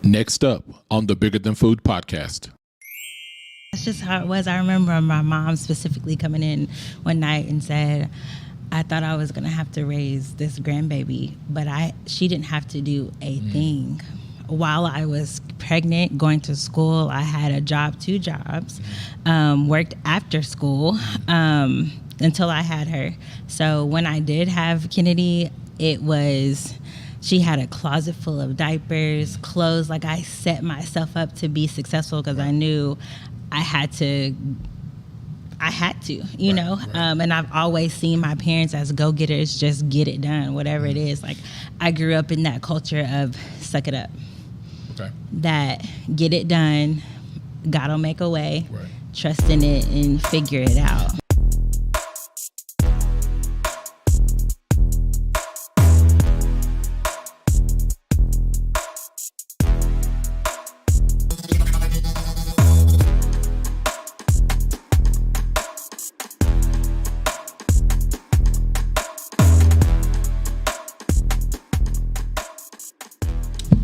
Next up on the Bigger Than Food podcast. That's just how it was. I remember my mom specifically coming in one night and said, I thought I was going to have to raise this grandbaby, but she didn't have to do a thing. While I was pregnant, going to school, I had a job, 2 jobs, worked after school until I had her. So when I did have Kennedy, she had a closet full of diapers, clothes. Like, I set myself up to be successful because I knew I had to, you know? Right. And I've always seen my parents as go-getters, just get it done, whatever it is. Like, I grew up in that culture of suck it up. Okay. That get it done, God'll make a way, trust in it and figure it out.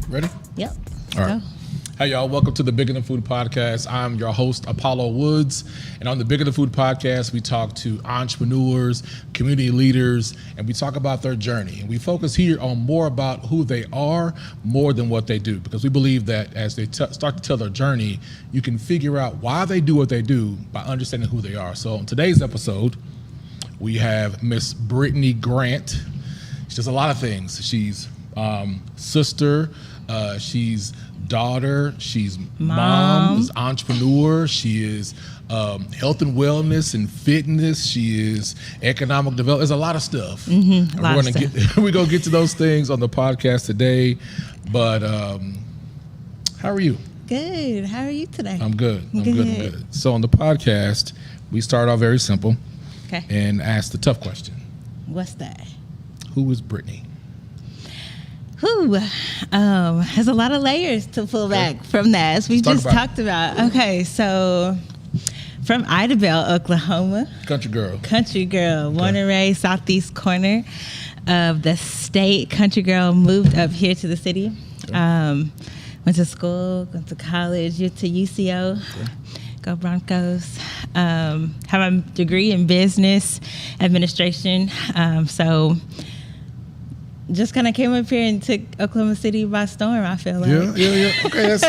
Ready? Yep. All right. Hey, y'all. Welcome to the Bigger Than Food podcast. I'm your host, Apollo Woods. And on the Bigger Than Food podcast, we talk to entrepreneurs, community leaders, and we talk about their journey. And we focus here on more about who they are more than what they do, because we believe that as they start to tell their journey, you can figure out why they do what they do by understanding who they are. So on today's episode, we have Miss Brittane Grant. She does a lot of things. She's sister, she's daughter, she's mom, she's entrepreneur, she is health and wellness and fitness, she is economic development. There's a lot of stuff. We're gonna get to those things on the podcast today. But how are you? Good. How are you today? I'm good. I'm good. So on the podcast, we start off very simple. Okay. And ask the tough question. What's that? Who is Brittane? There's a lot of layers to pull back from that, as we just talked about. Okay, so from Idabel, Oklahoma. Country girl. Born and raised southeast corner of the state. Country girl, moved up here to the city. Went to school, went to college, to UCO. Go Broncos. Have a degree in business administration. So just kind of came up here and took Oklahoma City by storm, I feel like. Yeah. Okay, that's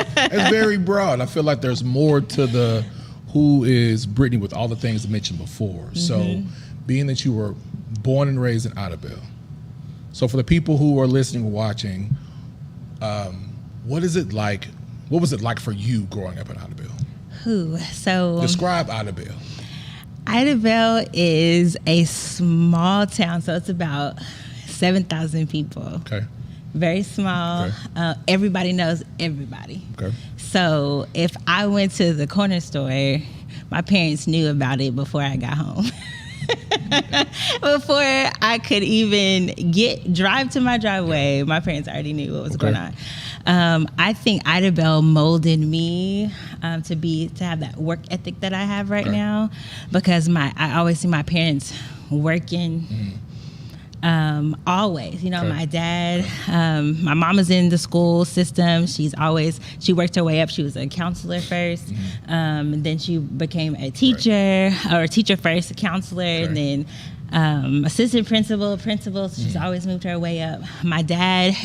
very broad. I feel like there's more to the who is Brittane with all the things I mentioned before. Mm-hmm. So being that you were born and raised in Idabel, so for the people who are listening or watching, what was it like for you growing up in Idabel? So describe Idabel. Idabel is a small town, so it's about 7,000 people. Okay. Very small. Okay. Everybody knows everybody. Okay. So if I went to the corner store, my parents knew about it before I got home. Before I could even drive to my driveway, my parents already knew what was going on. I think Idabel molded me to have that work ethic that I have right now, because I always see my parents working. Always, my dad, my mom was in the school system. She worked her way up. She was a counselor first. And then she became a teacher, or a teacher first, a counselor, and then assistant principal. So she's always moved her way up. My dad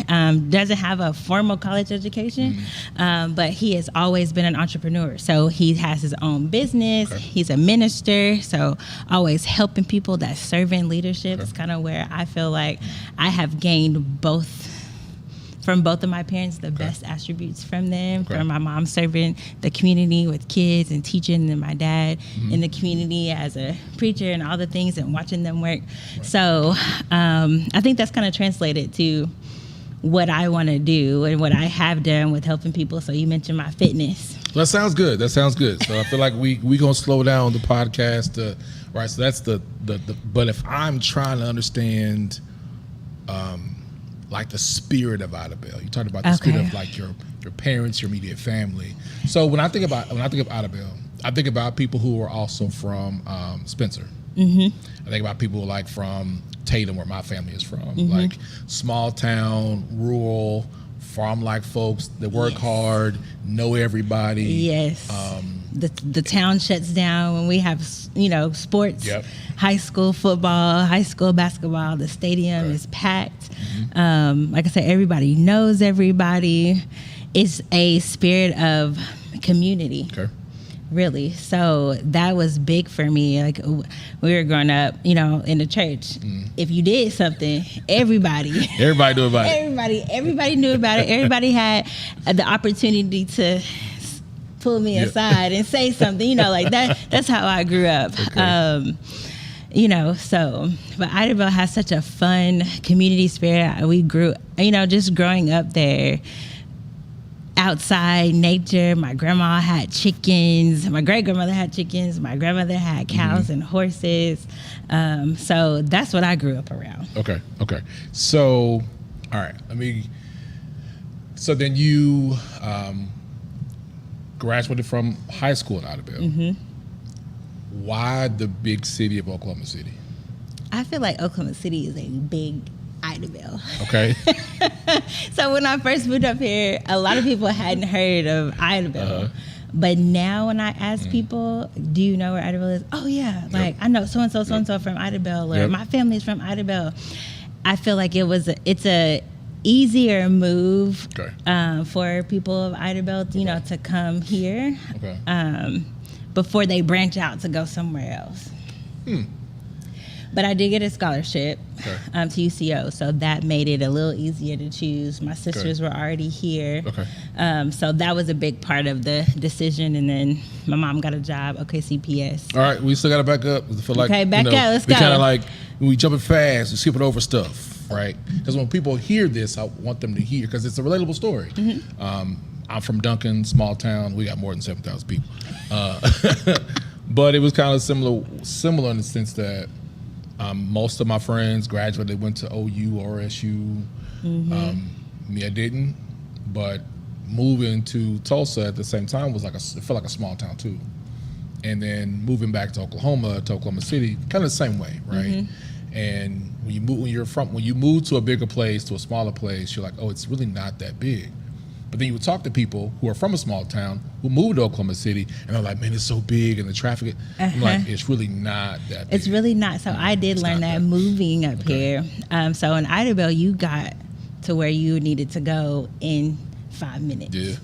doesn't have a formal college education, but he has always been an entrepreneur. So he has his own business. Okay. He's a minister, so always helping people. That servant leadership is kind of where I feel like I have gained from both of my parents, the best attributes from them. From my mom serving the community with kids and teaching, and my dad in the community as a preacher and all the things, and watching them work. So I think that's kind of translated to what I want to do and what I have done with helping people. So you mentioned my fitness. That sounds good. So I feel like we gonna slow down the podcast. Right. So that's the but if I'm trying to understand like the spirit of Idabel. You talked about the spirit of like your parents, your immediate family. So when I think of Idabel, I think about people who are also from Spencer. I think about people like from Tatum, where my family is from, like small town, rural, farm-like folks that work hard, know everybody. Yes. The town shuts down when we have, sports. Yep. High school football, high school basketball. The stadium is packed. Like I said, everybody knows everybody. It's a spirit of community. Okay. Really. So that was big for me. Like we were growing up, in the church. If you did something, everybody knew about it. Everybody knew about it. Everybody had the opportunity to pull me aside and say something, like that. That's how I grew up. Okay. But Idabel has such a fun community spirit. We grew, just growing up there. Outside nature. My grandma had chickens. My great grandmother had chickens. My grandmother had cows and horses. So that's what I grew up around. Okay. So, all right. So then you graduated from high school in Idabel. Why the big city of Oklahoma City? I feel like Oklahoma City is a big Idabel. Okay. So when I first moved up here, a lot of people hadn't heard of Idabel. But now when I ask people, do you know where Idabel is? Oh yeah, like I know so-and-so from Idabel, or my family's from Idabel. I feel like it's a easier move for people of Idabel, to come here before they branch out to go somewhere else. But I did get a scholarship to UCO, so that made it a little easier to choose. My sisters were already here, so that was a big part of the decision. And then my mom got a job, CPS. All right, we still got to back up. I feel like, back up, let's go. We kind of like, we jumping fast, we skipping over stuff, right? Because when people hear this, I want them to hear, because it's a relatable story. I'm from Duncan, small town. We got more than 7,000 people. But it was kind of similar in the sense that most of my friends graduated, went to OU or SU. Me, I didn't. But moving to Tulsa at the same time was it felt like a small town too. And then moving back to Oklahoma City, kind of the same way, right? And when you move to a bigger place, to a smaller place, you're like, oh, it's really not that big. But then you would talk to people who are from a small town who moved to Oklahoma City, and they're like, man, it's so big, and the traffic. I'm like, it's really not that big. It's really not. So I did learn that moving up here. So in Idabel, you got to where you needed to go in 5 minutes. Yeah.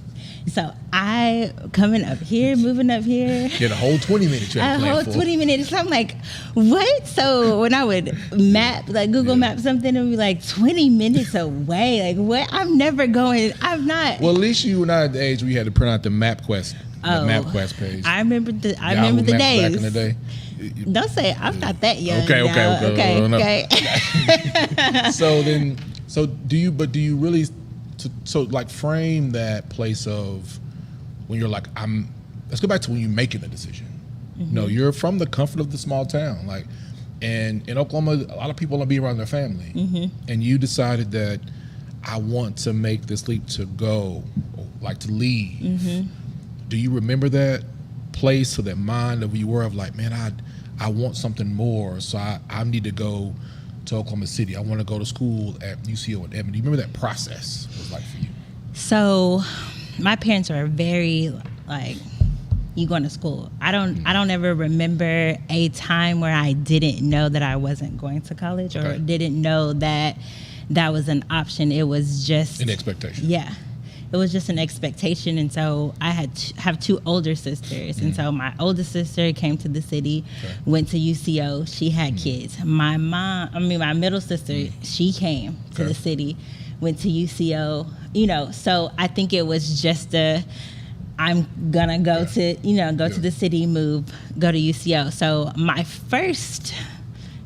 So I moving up here. Yeah, the whole 20 minutes you had to plan for. 20 minutes. I'm like, what? So when I would map, like Google Map something, it would be like 20 minutes away. Like, what? I'm never going. I'm not. Well, at least you were not at the age where you had to print out the MapQuest page. I remember the days. Back in the day. Don't say I'm not that young. Okay. So do you really? So like frame that place of when you're like, let's go back to when you're making the decision. No, you're from the comfort of the small town. Like, and in Oklahoma, a lot of people want to be around their family. And you decided that I want to make this leap to go, like to leave. Do you remember that place or that mind of where you were of like, man, I want something more. So I need to go to Oklahoma City. I want to go to school at UCO in Edmond. Do you remember that process was like for you? So my parents were very like, you going to school. I don't ever remember a time where I didn't know that I wasn't going to college or didn't know that was an option. It was just an expectation. Yeah. It was just an expectation. And so I have two older sisters. And so my oldest sister came to the city, went to UCO. She had kids. My middle sister, she came to the city, went to UCO, so I think it was just I'm gonna go to, to the city, go to UCO. So my first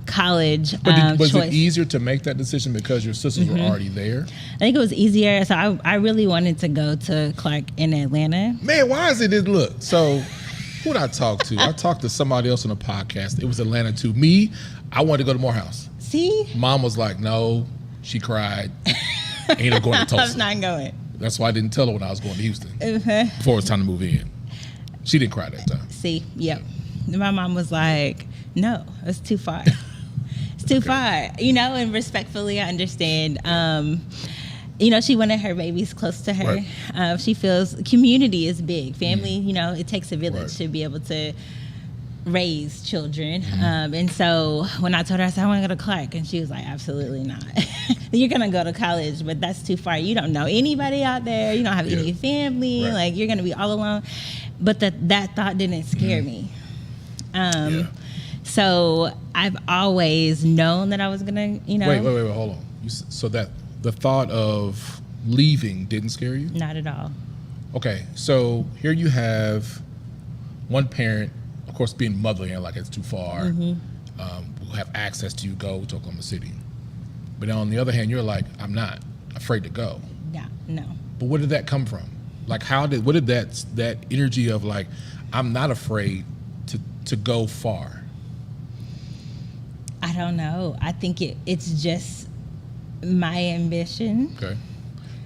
college was choice. It easier to make that decision because your sisters were already there? I think it was easier. So I really wanted to go to Clark in Atlanta. Man, why is it this look? So who did I talk to? I talked to somebody else on a podcast. It was Atlanta too. Me, I wanted to go to Morehouse. See? Mom was like, no. She cried. Ain't no going to Tulsa. I'm not going. That's why I didn't tell her when I was going to Houston before it was time to move in. She didn't cry that time. See, yep. My mom was like, no, it's too far. It's too far, and respectfully I understand. She wanted her babies close to her. Right. She feels community is big. Family, it takes a village to be able to raise children. And so when I told her, I said, I want to go to Clark. And she was like, absolutely not. You're going to go to college, but that's too far. You don't know anybody out there. You don't have any family. Right. Like, you're going to be all alone. But that thought didn't scare me. So I've always known that I was going to, Wait, hold on. So that the thought of leaving didn't scare you? Not at all. Okay, so here you have one parent, of course, being motherly and like it's too far, who have access to you, go to Oklahoma City. But on the other hand, you're like, I'm not afraid to go. Yeah, no. But where did that come from? Like, what did that energy of like, I'm not afraid to go far? I don't know. I think it's just my ambition. Okay.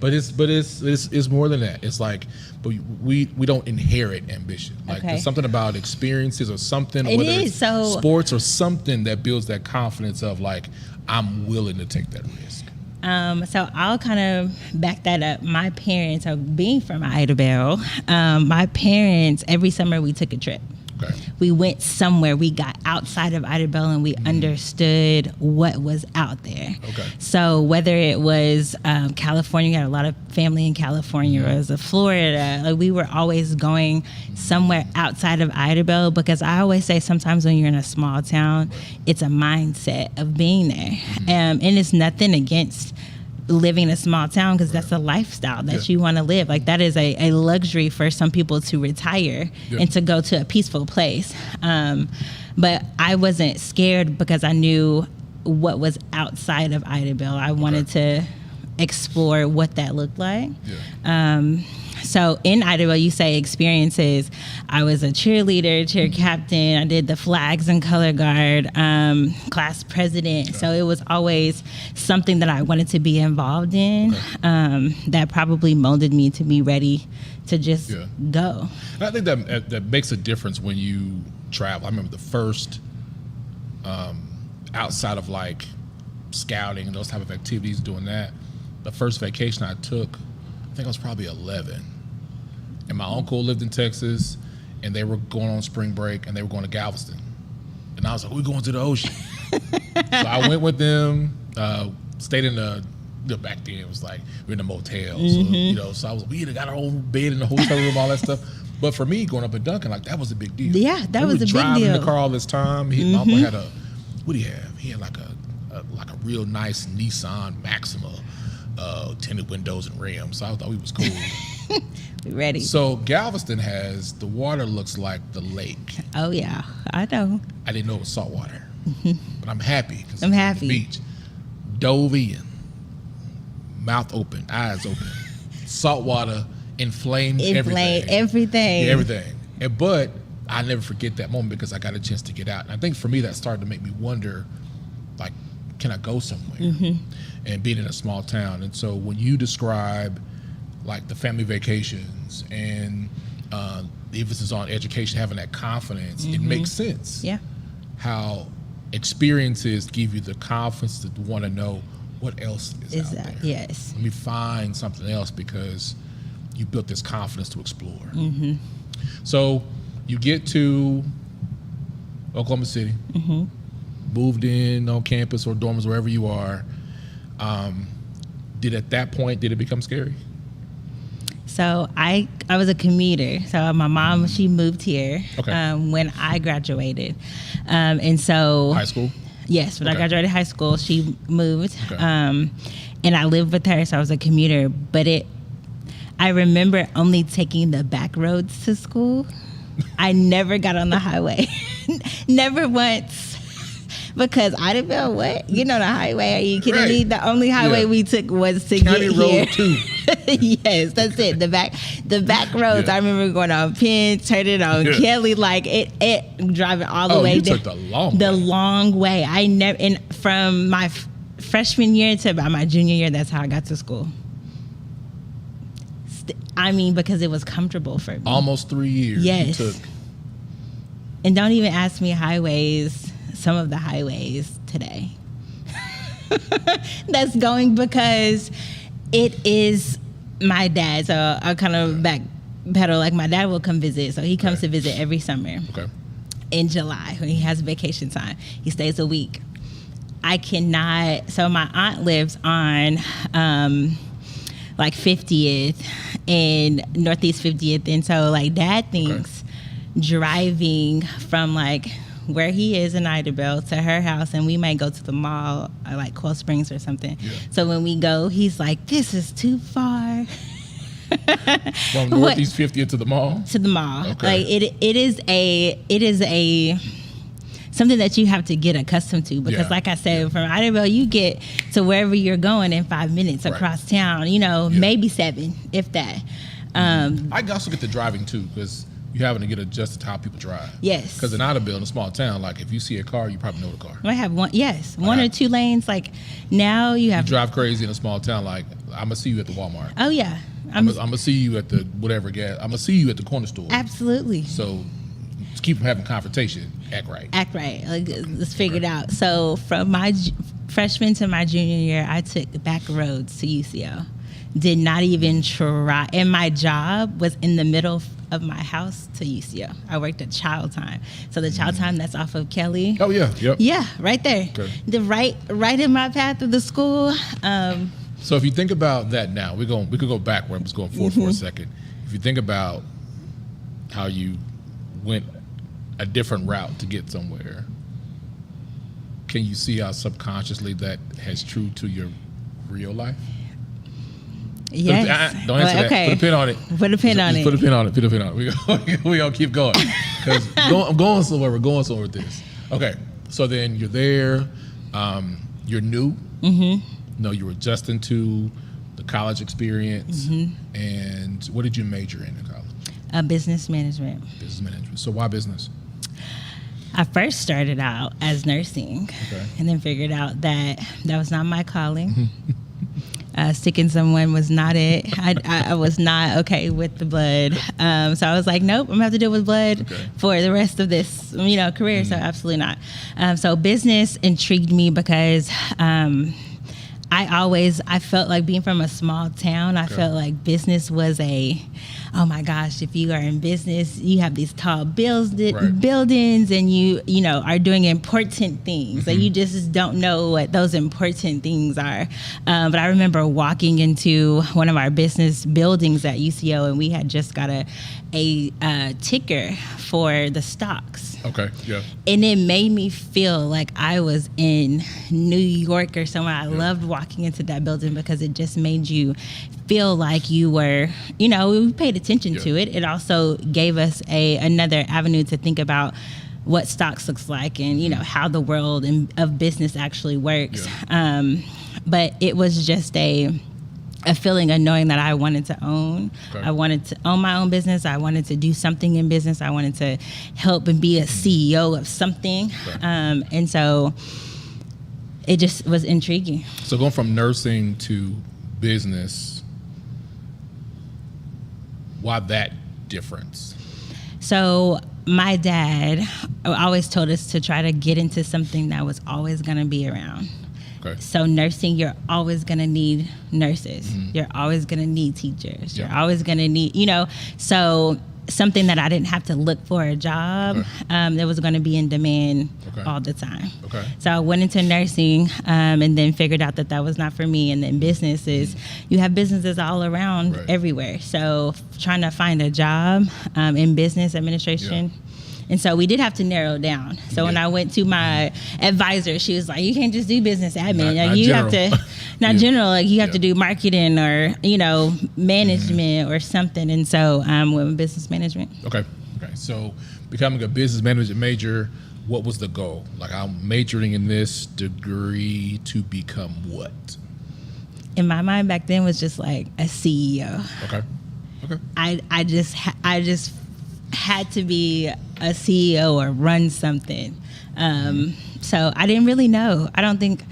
But it's more than that. It's like, but we don't inherit ambition. Like there's something about experiences or something. It whether is it's so sports or something that builds that confidence of like, I'm willing to take that risk. So I'll kind of back that up. My parents, being from Idabel, my parents, every summer we took a trip. Okay. We went somewhere. We got outside of Idabel and we understood what was out there. Okay. So whether it was California, we had a lot of family in California, or it was Florida, like we were always going somewhere outside of Idabel, because I always say sometimes when you're in a small town, it's a mindset of being there. And it's nothing against living in a small town, because that's a lifestyle that you want to live. Like that is a luxury for some people to retire and to go to a peaceful place. But I wasn't scared because I knew what was outside of Idabel. I wanted to explore what that looked like. So in Idabel, you say experiences. I was a cheerleader, cheer captain. I did the flags and color guard, class president. So it was always something that I wanted to be involved in. That probably molded me to be ready to just go. And I think that makes a difference when you travel. I remember the first, outside of like scouting and those type of activities, doing that, the first vacation I took, I think I was probably 11. And my uncle lived in Texas, and they were going on spring break, and they were going to Galveston. And I was like, we're going to the ocean. So I went with them, stayed in back then it was like, we're in a motel. So I was, we got our own bed in the hotel room, all that stuff. But for me, going up at Duncan, like that was a big deal. Yeah, that was a big deal. Driving the car all this time. My uncle had what do you have? He had like a real nice Nissan Maxima, tinted windows and rims. So I thought he was cool. Ready. So Galveston the water looks like the lake. Oh yeah, I know. I didn't know it was salt water, but I'm happy. I'm happy. The beach, dove in, mouth open, eyes open, salt water inflamed everything. Everything. Yeah, everything. But I never forget that moment because I got a chance to get out. And I think for me that started to make me wonder, like, can I go somewhere? And being in a small town. And so when you describe like the family vacations and the emphasis on education, having that confidence, it makes sense. Yeah. How experiences give you the confidence to want to know what else is out there. Yes. Let me find something else because you built this confidence to explore. So you get to Oklahoma City, moved in on campus or dorms, wherever you are. At that point, did it become scary? So I was a commuter. So my mom, she moved here when I graduated. And so... High school? Yes, when I graduated high school, she moved. And I lived with her, so I was a commuter. But I remember only taking the back roads to school. I never got on the highway. Never once. Because Idabel, what? You know the highway. Are you kidding me? The only highway we took was to County get here. Road 2. Yes, that's it. The back roads. I remember going on Penn, turning on Kelly, like it driving all the way. You took the long way. I never, and from my freshman year to about my junior year, that's how I got to school. I mean, because it was comfortable for me. Almost 3 years. Yes. You took. And don't even ask me highways. Some of the highways today. That's going because It is my dad. So I'll kind of backpedal. Like my dad will come visit. So he comes to visit every summer. Okay. In July when he has vacation time. He stays a week. I cannot. So my aunt lives on like 50th and Northeast 50th. And so like dad thinks driving from like where he is in Idabel to her house, and we might go to the mall like Coral Springs or something. Yeah. So when we go, he's like, this is too far. From Northeast 50th to the mall? To the mall. Okay. Like it is a something that you have to get accustomed to, because like I said, from Idabel you get to wherever you're going in 5 minutes across town, maybe 7, if that. I also get the driving too, because you're having to get adjusted to how people drive. Yes. Because in Idabel, in a small town, like if you see a car, you probably know the car. I have one or two lanes. Like now you have. You drive crazy in a small town. Like I'm gonna see you at the Walmart. Oh yeah. I'm gonna see you at the whatever gas. I'm gonna see you at the corner store. Absolutely. So to keep from having confrontation, act right. Act right. Like let's figure it out. So from my freshman to my junior year, I took back roads to UCO. Did not even try. And my job was in the middle of my house to UCO. I worked at Child Time. So the Child Time that's off of Kelly. Oh yeah. Yep. Yeah, right there. Okay. The right in my path of the school. So if you think about that now, we could go back where I was going forward for a second. If you think about how you went a different route to get somewhere, can you see how subconsciously that has true to your real life? Yes. Don't answer that. Put a pin on it. Put a pin on it. Put a pin on it. Put a pin on it. We gonna keep going because I'm going somewhere. We're going somewhere with this. Okay. So then you're there. You're new. Mm-hmm. You're adjusting to the college experience. Mm-hmm. And what did you major in college? Business management. Business management. So why business? I first started out as nursing, and then figured out that was not my calling. Sticking someone was not it. I was not okay with the blood. So I was like, nope, I'm going to have to deal with blood for the rest of this, career. So absolutely not. So business intrigued me because I felt like being from a small town, I felt like business was oh my gosh, if you are in business, you have these tall buildings and you are doing important things. Mm-hmm. Like you just don't know what those important things are. But I remember walking into one of our business buildings at UCO, and we had just got a ticker for the stocks. Okay, yeah. And it made me feel like I was in New York or somewhere. I loved walking into that building because it just made you feel like you were, we paid attention to it. It also gave us another avenue to think about what stocks looks like and, how the world of business actually works. Yeah. But it was just a feeling of knowing that I wanted to own. Okay. I wanted to own my own business. I wanted to do something in business. I wanted to help and be a CEO of something. Okay. And so it just was intriguing. So going from nursing to business, why that difference? So my dad always told us to try to get into something that was always going to be around. Okay. So nursing, you're always going to need nurses. Mm-hmm. You're always going to need teachers. You're always going to need, so something that I didn't have to look for a job that was going to be in demand all the time. Okay. So I went into nursing and then figured out that was not for me. And then businesses, you have businesses all around everywhere. So trying to find a job in business administration. Yeah. And so we did have to narrow down. So when I went to my advisor, she was like, you can't just do business admin. Not you general. Have to, not general, like you have to do marketing or, management or something. And so I went with business management. Okay. So becoming a business management major, what was the goal? Like I'm majoring in this degree to become what? In my mind back then was just like a CEO. Okay. I just had to be a CEO or run something. So I didn't really know. I don't think,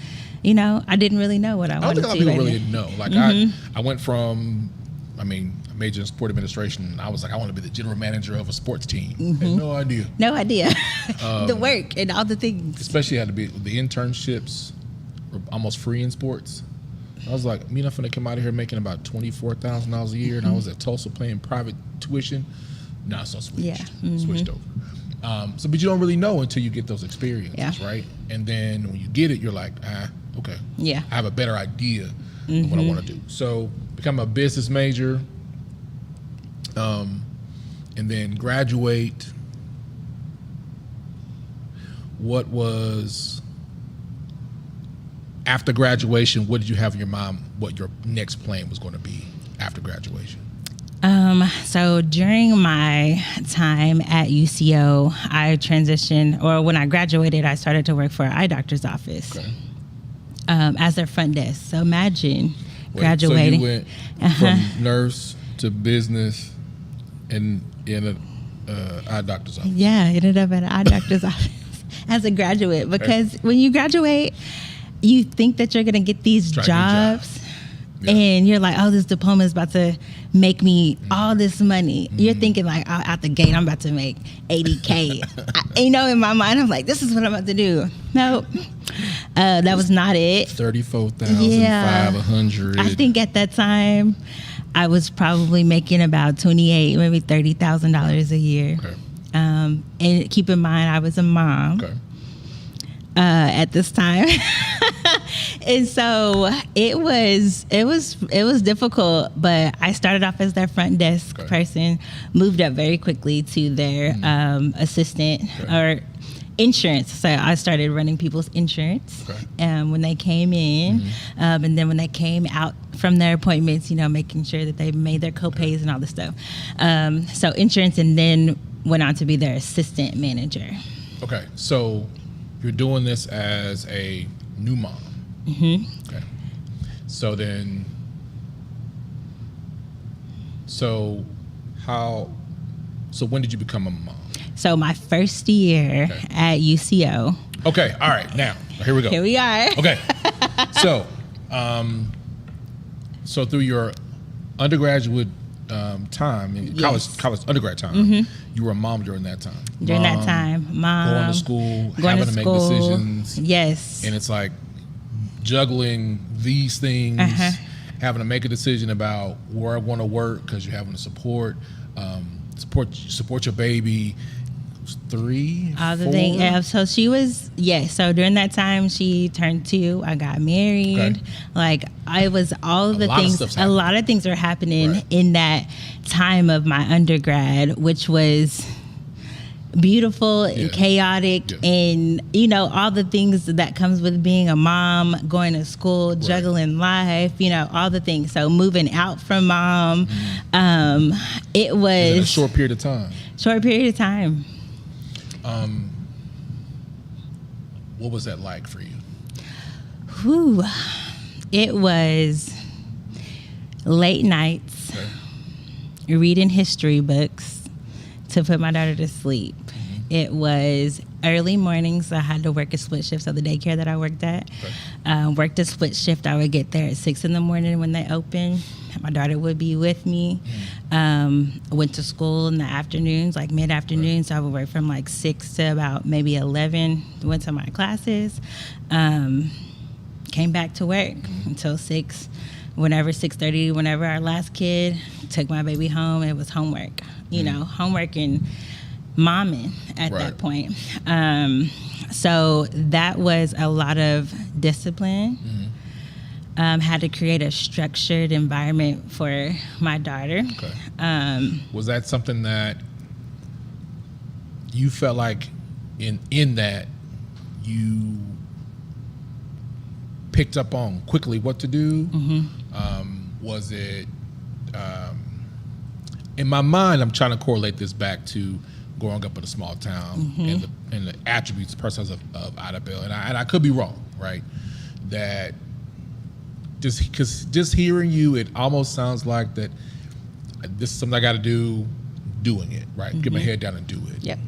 I didn't really know what I wanted to do. I don't think a lot of people really didn't know. Like I went from, I majored in sport administration. I was like, I want to be the general manager of a sports team. Mm-hmm. Had no idea. No idea. The work and all the things. Especially had to be the internships were almost free in sports. I was like, me and I'm finna come out of here making about $24,000 a year, and I was at Tulsa paying private tuition. Nah, so I switched. Yeah. Switched over. But you don't really know until you get those experiences, right? And then when you get it, you're like, okay. Yeah. I have a better idea of what I want to do. So become a business major, and then graduate. What was, after graduation, what did you have in your mind, what your next plan was going to be after graduation? So during my time at UCO, I transitioned, or when I graduated, I started to work for an eye doctor's office as their front desk. So imagine graduating. So you went from nurse to business and in an eye doctor's office. Yeah, I ended up at an eye doctor's office as a graduate, because when you graduate, you think that you're going to get these jobs. And you're like, oh, this diploma is about to make me all this money. You're thinking like, out the gate, I'm about to make $80K. In my mind, I'm like, this is what I'm about to do. Nope. That was not it. $34,500. I think at that time, I was probably making about $28,000, maybe $30,000 a year. Okay. And keep in mind, I was a mom. Okay. At this time. And so it was difficult, but I started off as their front desk person, moved up very quickly to their assistant or insurance. So I started running people's insurance when they came in, and then when they came out from their appointments, making sure that they made their co-pays and all this stuff. So insurance, and then went on to be their assistant manager. Okay, so you're doing this as a new mom. Okay. So then, so when did you become a mom? So my first year at UCO. Okay. All right. Now, here we go. Here we are. Okay. So, so through your undergraduate time, college undergrad time, you were a mom during that time. During that time, mom, going to school, having to make decisions. Yes. And it's like juggling these things, having to make a decision about where I want to work because you're having to support your baby. 3, all the 4? things. Yeah, so she was, so during that time she turned 2. I got married. Like I was all of the things. A lot of things were happening in that time of my undergrad, which was beautiful and chaotic, and all the things that comes with being a mom, going to school, juggling life, all the things. So moving out from mom, it was in a short period of time. What was that like for you? It was late nights, reading history books to put my daughter to sleep. It was early mornings. I had to work a split shift, so the daycare that I worked at, worked a split shift. I would get there at 6 a.m. when they opened. My daughter would be with me. I went to school in the afternoons, like mid-afternoon, so I would work from like 6 to about maybe 11, went to my classes, came back to work until 6, 6:30, whenever our last kid took my baby home. It was homework, homework and momming at that point. So that was a lot of discipline. Had to create a structured environment for my daughter. Was that something that you felt like in that you picked up on quickly what to do? Was it, in my mind, I'm trying to correlate this back to growing up in a small town and the attributes, personas of Idabel, and I could be wrong, right? That just hearing you, it almost sounds like that this is something I got to do, doing it, right? Get my head down and do it. Yep.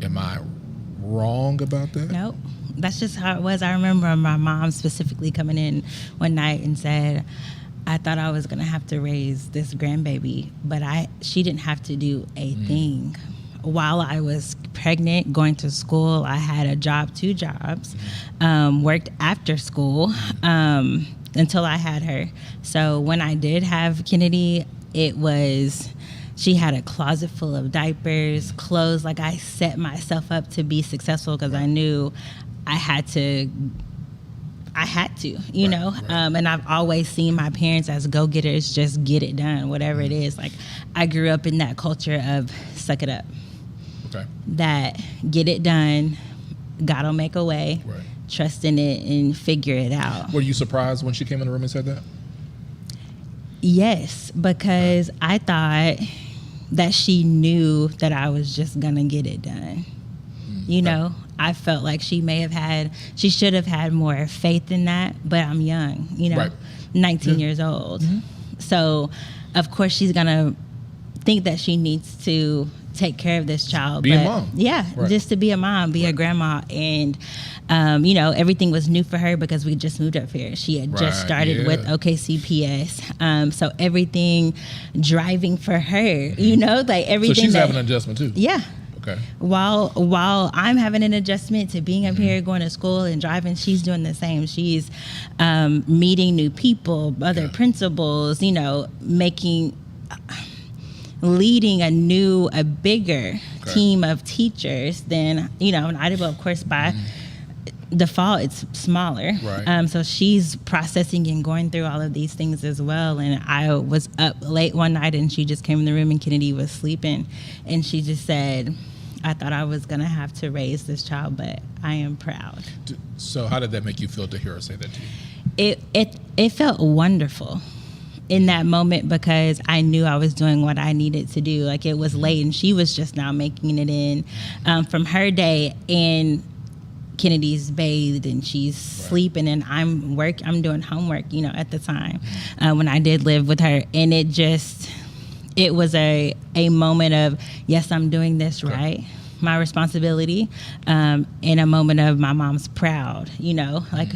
Am I wrong about that? Nope. That's just how it was. I remember my mom specifically coming in one night and said, I thought I was going to have to raise this grandbaby, but she didn't have to do a thing. While I was pregnant, going to school, I had a job, 2 jobs, worked after school, until I had her. So when I did have Kennedy, she had a closet full of diapers, clothes. Like, I set myself up to be successful because I knew I had to, you know? And I've always seen my parents as go-getters, just get it done, whatever it is. Like, I grew up in that culture of suck it up. Okay. That get it done, God will make a way, trust in it, and figure it out. Were you surprised when she came in the room and said that? Yes, because I thought that she knew that I was just gonna get it done. You know, I felt like she should have had more faith in that, but I'm young, you know, 19 years old. So, of course, she's gonna think that she needs to take care of this child. Be a mom. Yeah, just to be a mom, be a grandma. And, you know, everything was new for her because we just moved up here. She had just started with OKCPS. So everything driving for her, you know, like everything. So she's having an adjustment too? Yeah. Okay. While I'm having an adjustment to being up here, going to school and driving, she's doing the same. She's meeting new people, other principals, you know, leading a bigger team of teachers than, you know, in Idabel, of course, by default, it's smaller. So she's processing and going through all of these things as well. And I was up late one night and she just came in the room and Kennedy was sleeping. And she just said, I thought I was going to have to raise this child, but I am proud. So how did that make you feel to hear her say that to you? It felt wonderful in that moment because I knew I was doing what I needed to do. Like, it was late and she was just now making it in from her day, and Kennedy's bathed and she's sleeping, and I'm doing homework, you know, at the time when I did live with her. And it was a moment of, yes, I'm doing this right, my responsibility, and a moment of my mom's proud, you know, like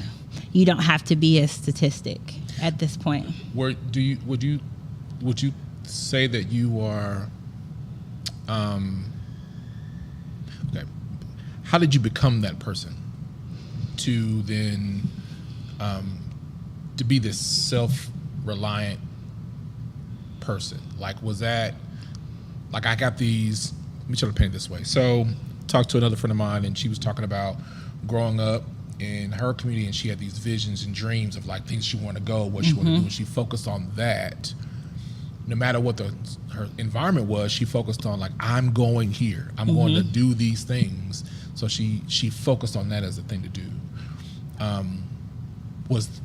you don't have to be a statistic at this point. Would you say that you are okay, how did you become that person to then to be this self-reliant person? Like, was that like, I got these, let me try to paint it this way. So talked to another friend of mine and she was talking about growing up in her community, and she had these visions and dreams of like things she wanted to go, what she wanted to do, and she focused on that. No matter what her environment was, she focused on like, I'm going here, I'm going to do these things. So she focused on that as the thing to do. Was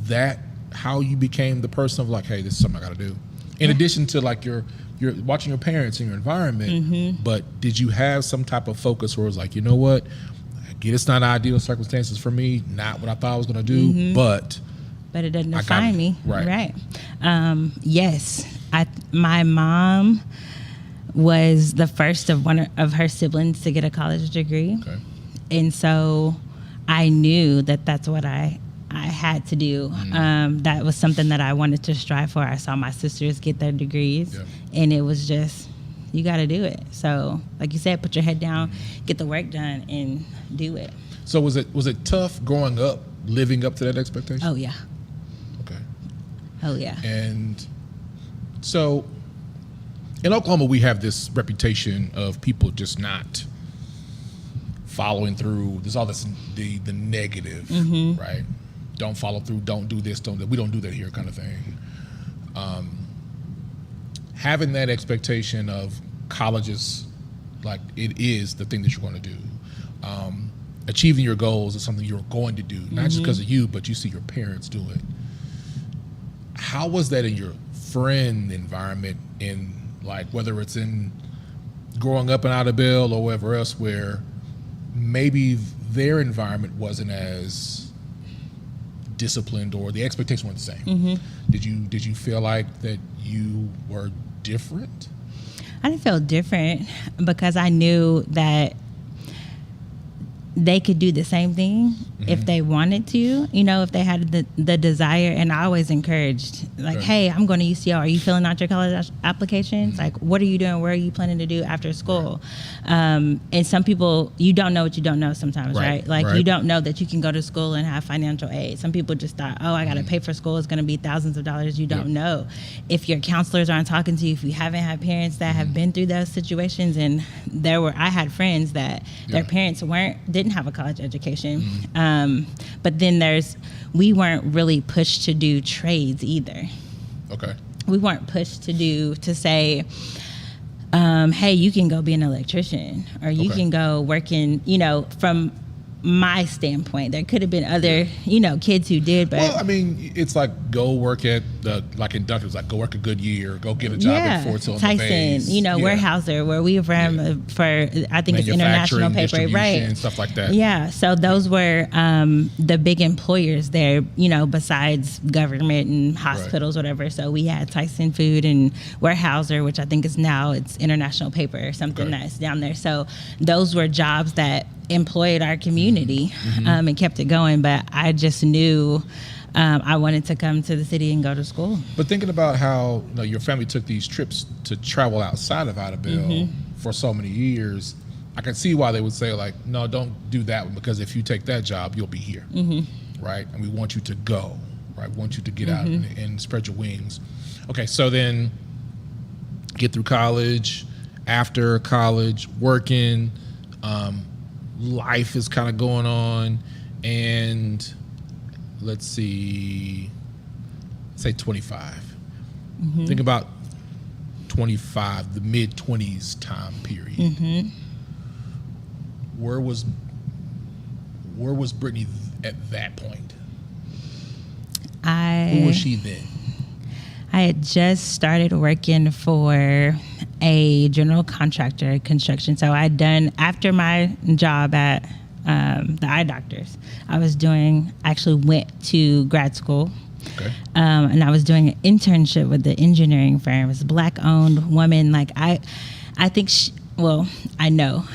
that how you became the person of like, hey, this is something I got to do? In addition to like you're watching your parents in your environment, but did you have some type of focus where it was like, you know what? It's not ideal circumstances for me, not what I thought I was going to do, but it doesn't define me. Right. Yes. My mom was the first of one of her siblings to get a college degree. Okay. And so I knew that that's what I had to do. That was something that I wanted to strive for. I saw my sisters get their degrees, and it was just, you got to do it. So, like you said, put your head down, get the work done, and do it. So was it tough growing up, living up to that expectation? Oh, yeah. Okay. Oh, yeah. And so in Oklahoma, we have this reputation of people just not following through. There's all this, the negative, right? Don't follow through, don't do this, don't that. We don't do that here, kind of thing. Having that expectation of colleges, like it is the thing that you're going to do. Achieving your goals is something you're going to do, not just because of you, but you see your parents do it. How was that in your friend environment, in like whether it's in growing up in Idabel or wherever else, where maybe their environment wasn't as disciplined or the expectations weren't the same? Did you feel like that you were different? I didn't feel different because I knew that they could do the same thing if they wanted to, you know, if they had the desire. And I always encouraged, like, hey, I'm going to UCO. Are you filling out your college applications? Like, what are you doing? Where are you planning to do after school? And some people, you don't know what you don't know sometimes, right? Like, you don't know that you can go to school and have financial aid. Some people just thought, oh, I got to pay for school. It's going to be thousands of dollars. You don't know. If your counselors aren't talking to you, if you haven't had parents that have been through those situations, and I had friends that their parents didn't have a college education. But then we weren't really pushed to do trades either. Okay. We weren't pushed to say, hey, you can go be an electrician, or you can go work in, you know, from my standpoint. There could have been other, you know, kids who did, but... Well, I mean, it's like, go work at like inductors, like go work a Goodyear, go get a job at Fort Hill. Tyson, you know, Warehouser, where we were from for, I think it's International Paper, right? And stuff like that. Yeah, so those were the big employers there, you know, besides government and hospitals, whatever. So we had Tyson Food and Warehouser, which I think is now it's International Paper or something that's down there. So those were jobs that employed our community and kept it going. But I just knew I wanted to come to the city and go to school. But thinking about how, you know, your family took these trips to travel outside of Idabel for so many years, I can see why they would say, like, no, don't do that one, because if you take that job, you'll be here, right? And we want you to go, right? We want you to get out and spread your wings. Okay, so then get through college, after college, working, life is kind of going on, and let's see, say 25. Think about 25, the mid-20s time period. Where was Brittany at that point? Who was she then? I had just started working for a general contractor construction. So I'd done, after my job at the eye doctors, actually went to grad school. Okay. And I was doing an internship with the engineering firm. It was a Black-owned woman. Like, I think I know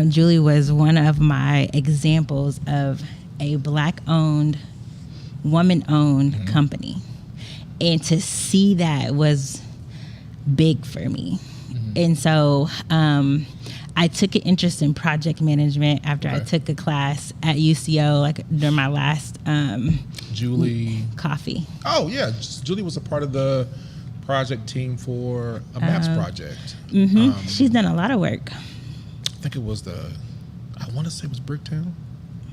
Julie was one of my examples of a Black-owned, woman-owned company. And to see that was big for me. And so I took an interest in project management after I took a class at UCO, like during my last Julie coffee. Oh, yeah. Julie was a part of the project team for a MAPS project. She's done a lot of work. I think it was I want to say it was Bricktown,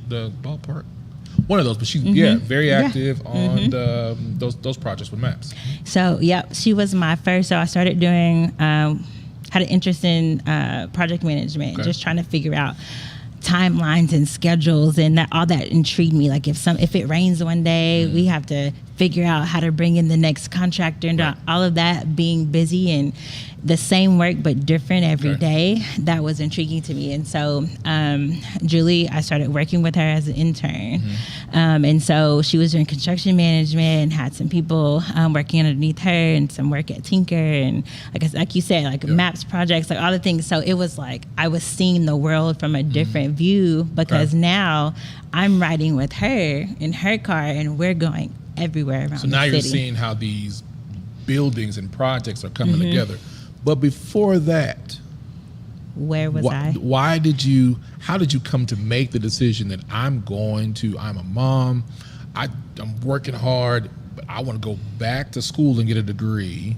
the ballpark. One of those, but she's very active on those projects with MAPS. So she was my first. So I started doing, had an interest in project management, just trying to figure out timelines and schedules, and all that intrigued me. Like if it rains one day, we have to figure out how to bring in the next contractor, and all of that, being busy and the same work but different every day, that was intriguing to me. And so Julie, I started working with her as an intern. And so she was doing construction management and had some people working underneath her, and some work at Tinker, and like you said, like MAPS projects, like all the things. So it was like I was seeing the world from a different view, because now I'm riding with her in her car, and we're going everywhere around the city. So now you're seeing how these buildings and projects are coming together. But before that, where was I? How did you come to make the decision that I'm a mom, I'm working hard, but I want to go back to school and get a degree,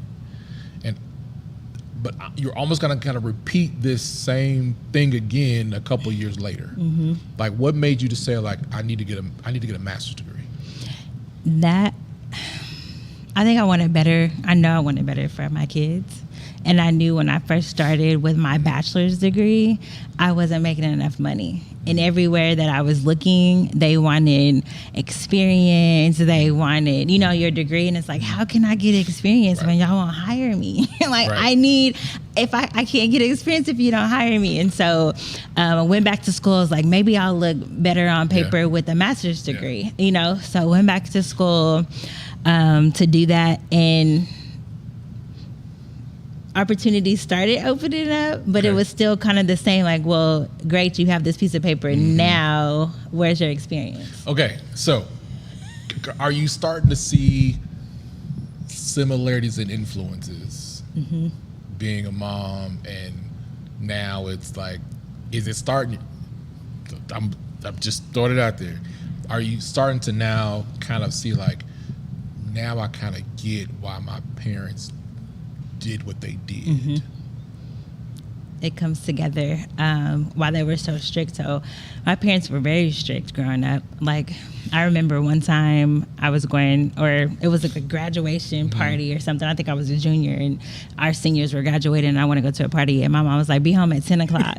but you're almost going to kind of repeat this same thing again a couple years later? Like, what made you to say, like, I need to get a master's degree? That, I think I wanted better. I know I wanted better for my kids. And I knew when I first started with my bachelor's degree, I wasn't making enough money. And everywhere that I was looking, they wanted experience. They wanted, your degree. And it's like, how can I get experience when y'all won't hire me? I need, if I can't get experience if you don't hire me. And so I went back to school. I was like, maybe I'll look better on paper with a master's degree, So I went back to school to do that. And opportunities started opening up, but Okay. it was still kind of the same. Like, well, great, you have this piece of paper. Now, where's your experience? Okay, so are you starting to see similarities and influences being a mom, and now it's like, is it starting? I'm just throwing it out there. Are you starting to now kind of see like, now I kind of get why my parents did what they did? It comes together while they were so strict. So my parents were very strict growing up. Like, I remember one time I was going, or it was like a graduation party or something. I think I was a junior, and our seniors were graduating, and I want to go to a party, and my mom was like, be home at 10 o'clock.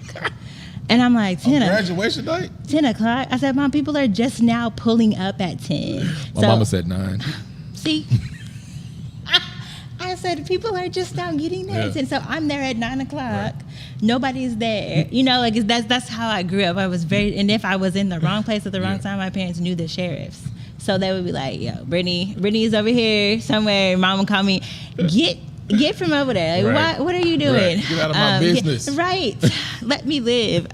And I'm like, 10 Graduation night? 10 o'clock? I said, Mom, people are just now pulling up at 10. My mama said 9. See? I said, people are just now getting there. Yeah. And so I'm there at 9 o'clock. Nobody's there. You know, like that's how I grew up. I was very, and if I was in the wrong place at the wrong time, my parents knew the sheriffs. So they would be like, yo, Brittany is over here somewhere. Mom would call me, get from over there. Like, what are you doing? Right. Get out of my business. Right. Let me live.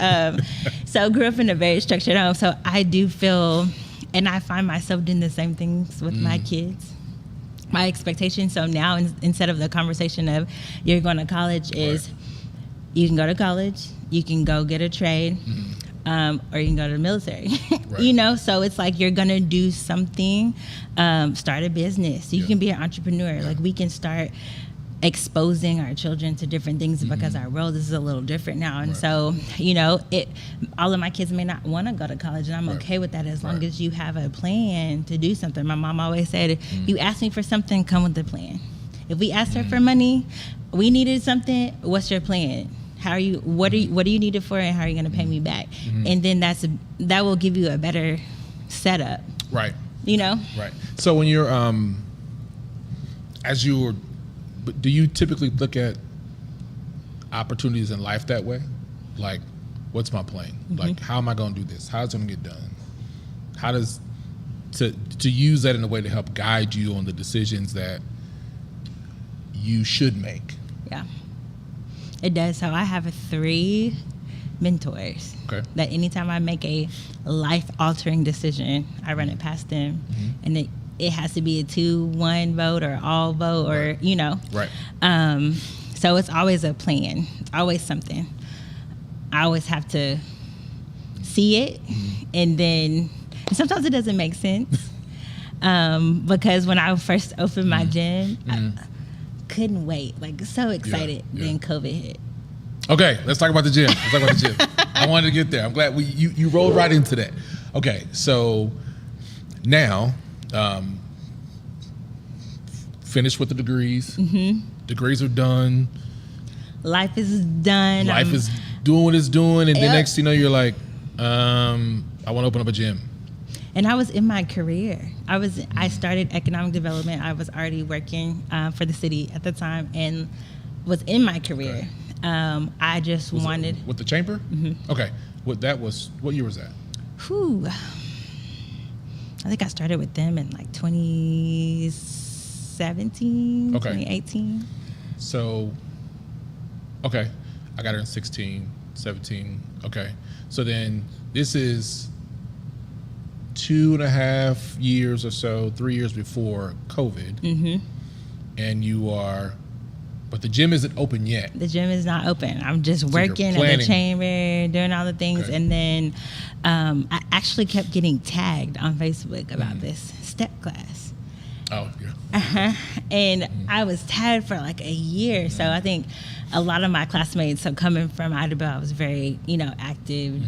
So grew up in a very structured home. So I do feel, and I find myself doing the same things with my kids. My expectation. So now instead of the conversation of you're going to college is you can go to college, you can go get a trade, or you can go to the military. You know, so it's like you're going to do something, start a business. You can be an entrepreneur. Like, we can start exposing our children to different things because our world is a little different now. And so, you know, all of my kids may not want to go to college, and I'm okay with that as long as you have a plan to do something. My mom always said, you ask me for something, come with a plan. If we asked her for money, we needed something, what's your plan? What do you need it for, and how are you going to pay me back? And then that will give you a better setup. Right. You know? Right. So when you're but do you typically look at opportunities in life that way? Like, what's my plan? Like, how am I going to do this? How's it going to get done? How does to use that in a way to help guide you on the decisions that you should make? Yeah, it does. So I have 3 mentors that anytime I make a life-altering decision, I run it past them, and it has to be a 2-1 vote or all vote or, you know. Right. So it's always a plan, always something. I always have to see it, and then sometimes it doesn't make sense because when I first opened my gym, I couldn't wait, like so excited. Then COVID hit. Okay, let's talk about the gym. I wanted to get there. I'm glad you rolled right into that. Okay, so now finished with the degrees. Degrees are done. Life is done. Life is doing what it's doing, and then next thing you know, you're like, I want to open up a gym. And I was in my career. I started economic development. I was already working for the city at the time and was in my career. I just wanted with the chamber. Okay, what year was that? Whew. I think I started with them in like 2017, 2018. So, okay, I got her in 16, 17. Okay, so then this is 2.5 years or so, 3 years before COVID, and you are. But the gym isn't open yet. The gym is not open. I'm just working in the chamber, doing all the things. And then I actually kept getting tagged on Facebook about this step class. Oh, yeah. And I was tagged for like a year. So I think a lot of my classmates, so coming from Idabel, I was very, active.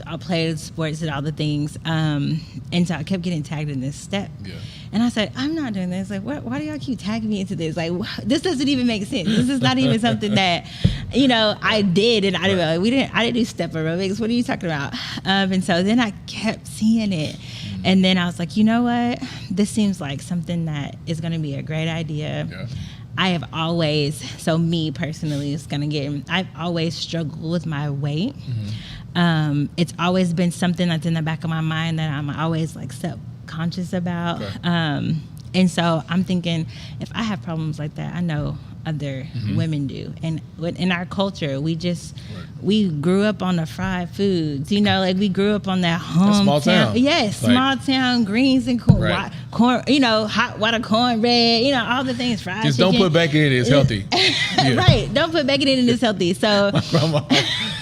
I played sports, did all the things. And so I kept getting tagged in this step. Yeah. And I said, I'm not doing this. Like, why do y'all keep tagging me into this? Like, this doesn't even make sense. This is not even something that, I did in Idabel. Like, I didn't do step aerobics. What are you talking about? And so then I kept seeing it. And then I was like, you know what? This seems like something that is going to be a great idea. Yeah. I have always, so me personally, I've always struggled with my weight. It's always been something that's in the back of my mind that I'm always like self-conscious about. And so I'm thinking, if I have problems like that, I know other women do. And in our culture, we grew up on the fried foods. You know, like we grew up on that hometown. Small town. Yes, Like, small town greens and corn. Right. Corn, you know, hot water cornbread. You know, all the things. Fried just chicken. don't put bacon in it. It's healthy. Yeah. Right. Don't put bacon in it. It's healthy. So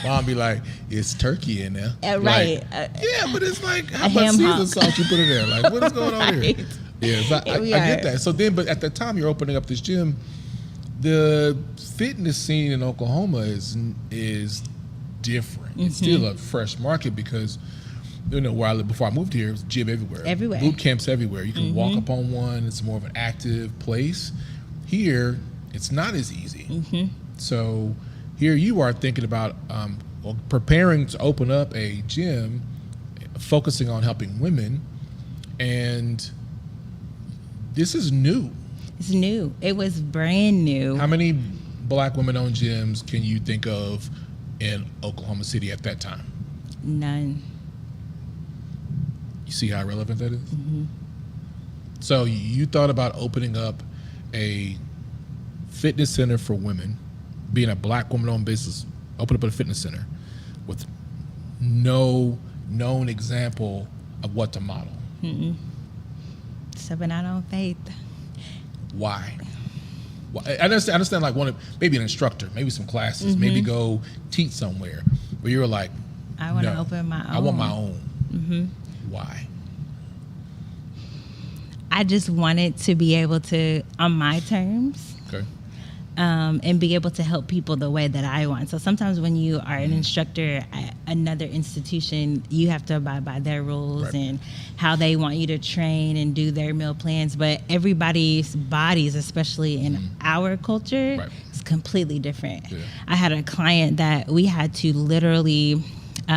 Mom be like, it's turkey in there. right. Like, yeah, but it's like, how much ham season hock. salt you put in there? Like, what is going on here? Right. Yeah, so I get that. So then, but at the time you're opening up this gym, the fitness scene in Oklahoma is different. It's still a fresh market because, you know, where I lived before I moved here, it was gym everywhere. Everywhere. Boot camps everywhere. You can walk up on one. It's more of an active place. Here, it's not as easy. So here you are thinking about preparing to open up a gym, focusing on helping women, and this is new. It's new. It was brand new. How many black women-owned gyms can you think of in Oklahoma City at that time? None. You see how relevant that is? So you thought about opening up a fitness center for women, being a black woman-owned business, open up a fitness center with no known example of what to model. Stepping out on faith. Why? I understand like maybe an instructor, maybe some classes, maybe go teach somewhere. But you were like, I want to no, open my own. I want my own. Why? I just wanted to be able to, on my terms, Okay. and be able to help people the way that I want. So sometimes when you are an instructor at another institution, you have to abide by their rules and how they want you to train and do their meal plans. But everybody's bodies, especially in our culture, is completely different. Yeah. I had a client that we had to literally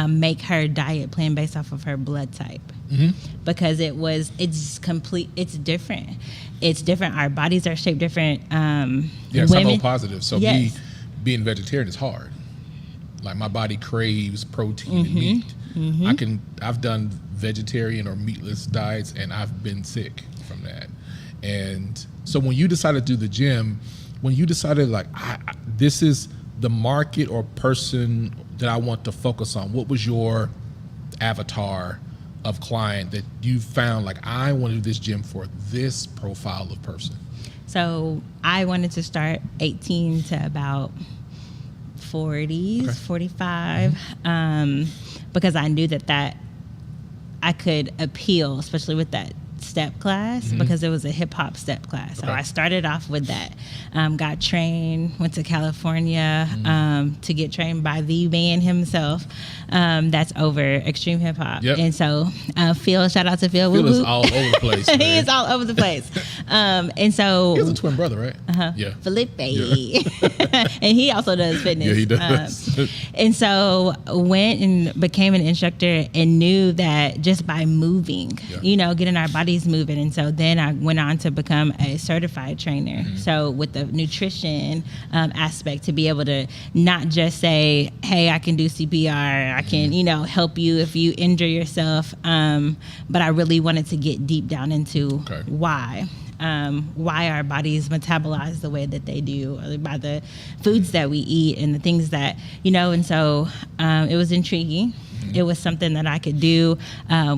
make her diet plan based off of her blood type. Because it's different. It's different. Our bodies are shaped different. Yeah, it's all positive. So Yes. being vegetarian is hard. Like my body craves protein and meat. I've done vegetarian or meatless diets and I've been sick from that. And so when you decided to do the gym, when you decided like this is the market or person that I want to focus on, what was your avatar of client that you found like, I want to do this gym for this profile of person? So I wanted to start 18 to about 40s, 45, because I knew that I could appeal, especially with that step class, because it was a hip hop step class. So I started off with that. Got trained, went to California to get trained by the man himself. That's over extreme hip hop. And so Phil, shout out to Phil. Phil is all over the place. He is all over the place. And so he has a twin brother, right? Yeah. Felipe. And he also does fitness. Yeah, he does. And so went and became an instructor and knew that just by moving, getting our bodies moving. And so then I went on to become a certified trainer. So with the nutrition aspect, to be able to not just say, hey, I can do CPR, I can, help you if you injure yourself. But I really wanted to get deep down into why our bodies metabolize the way that they do, or by the foods that we eat and the things that, and so it was intriguing. It was something that I could do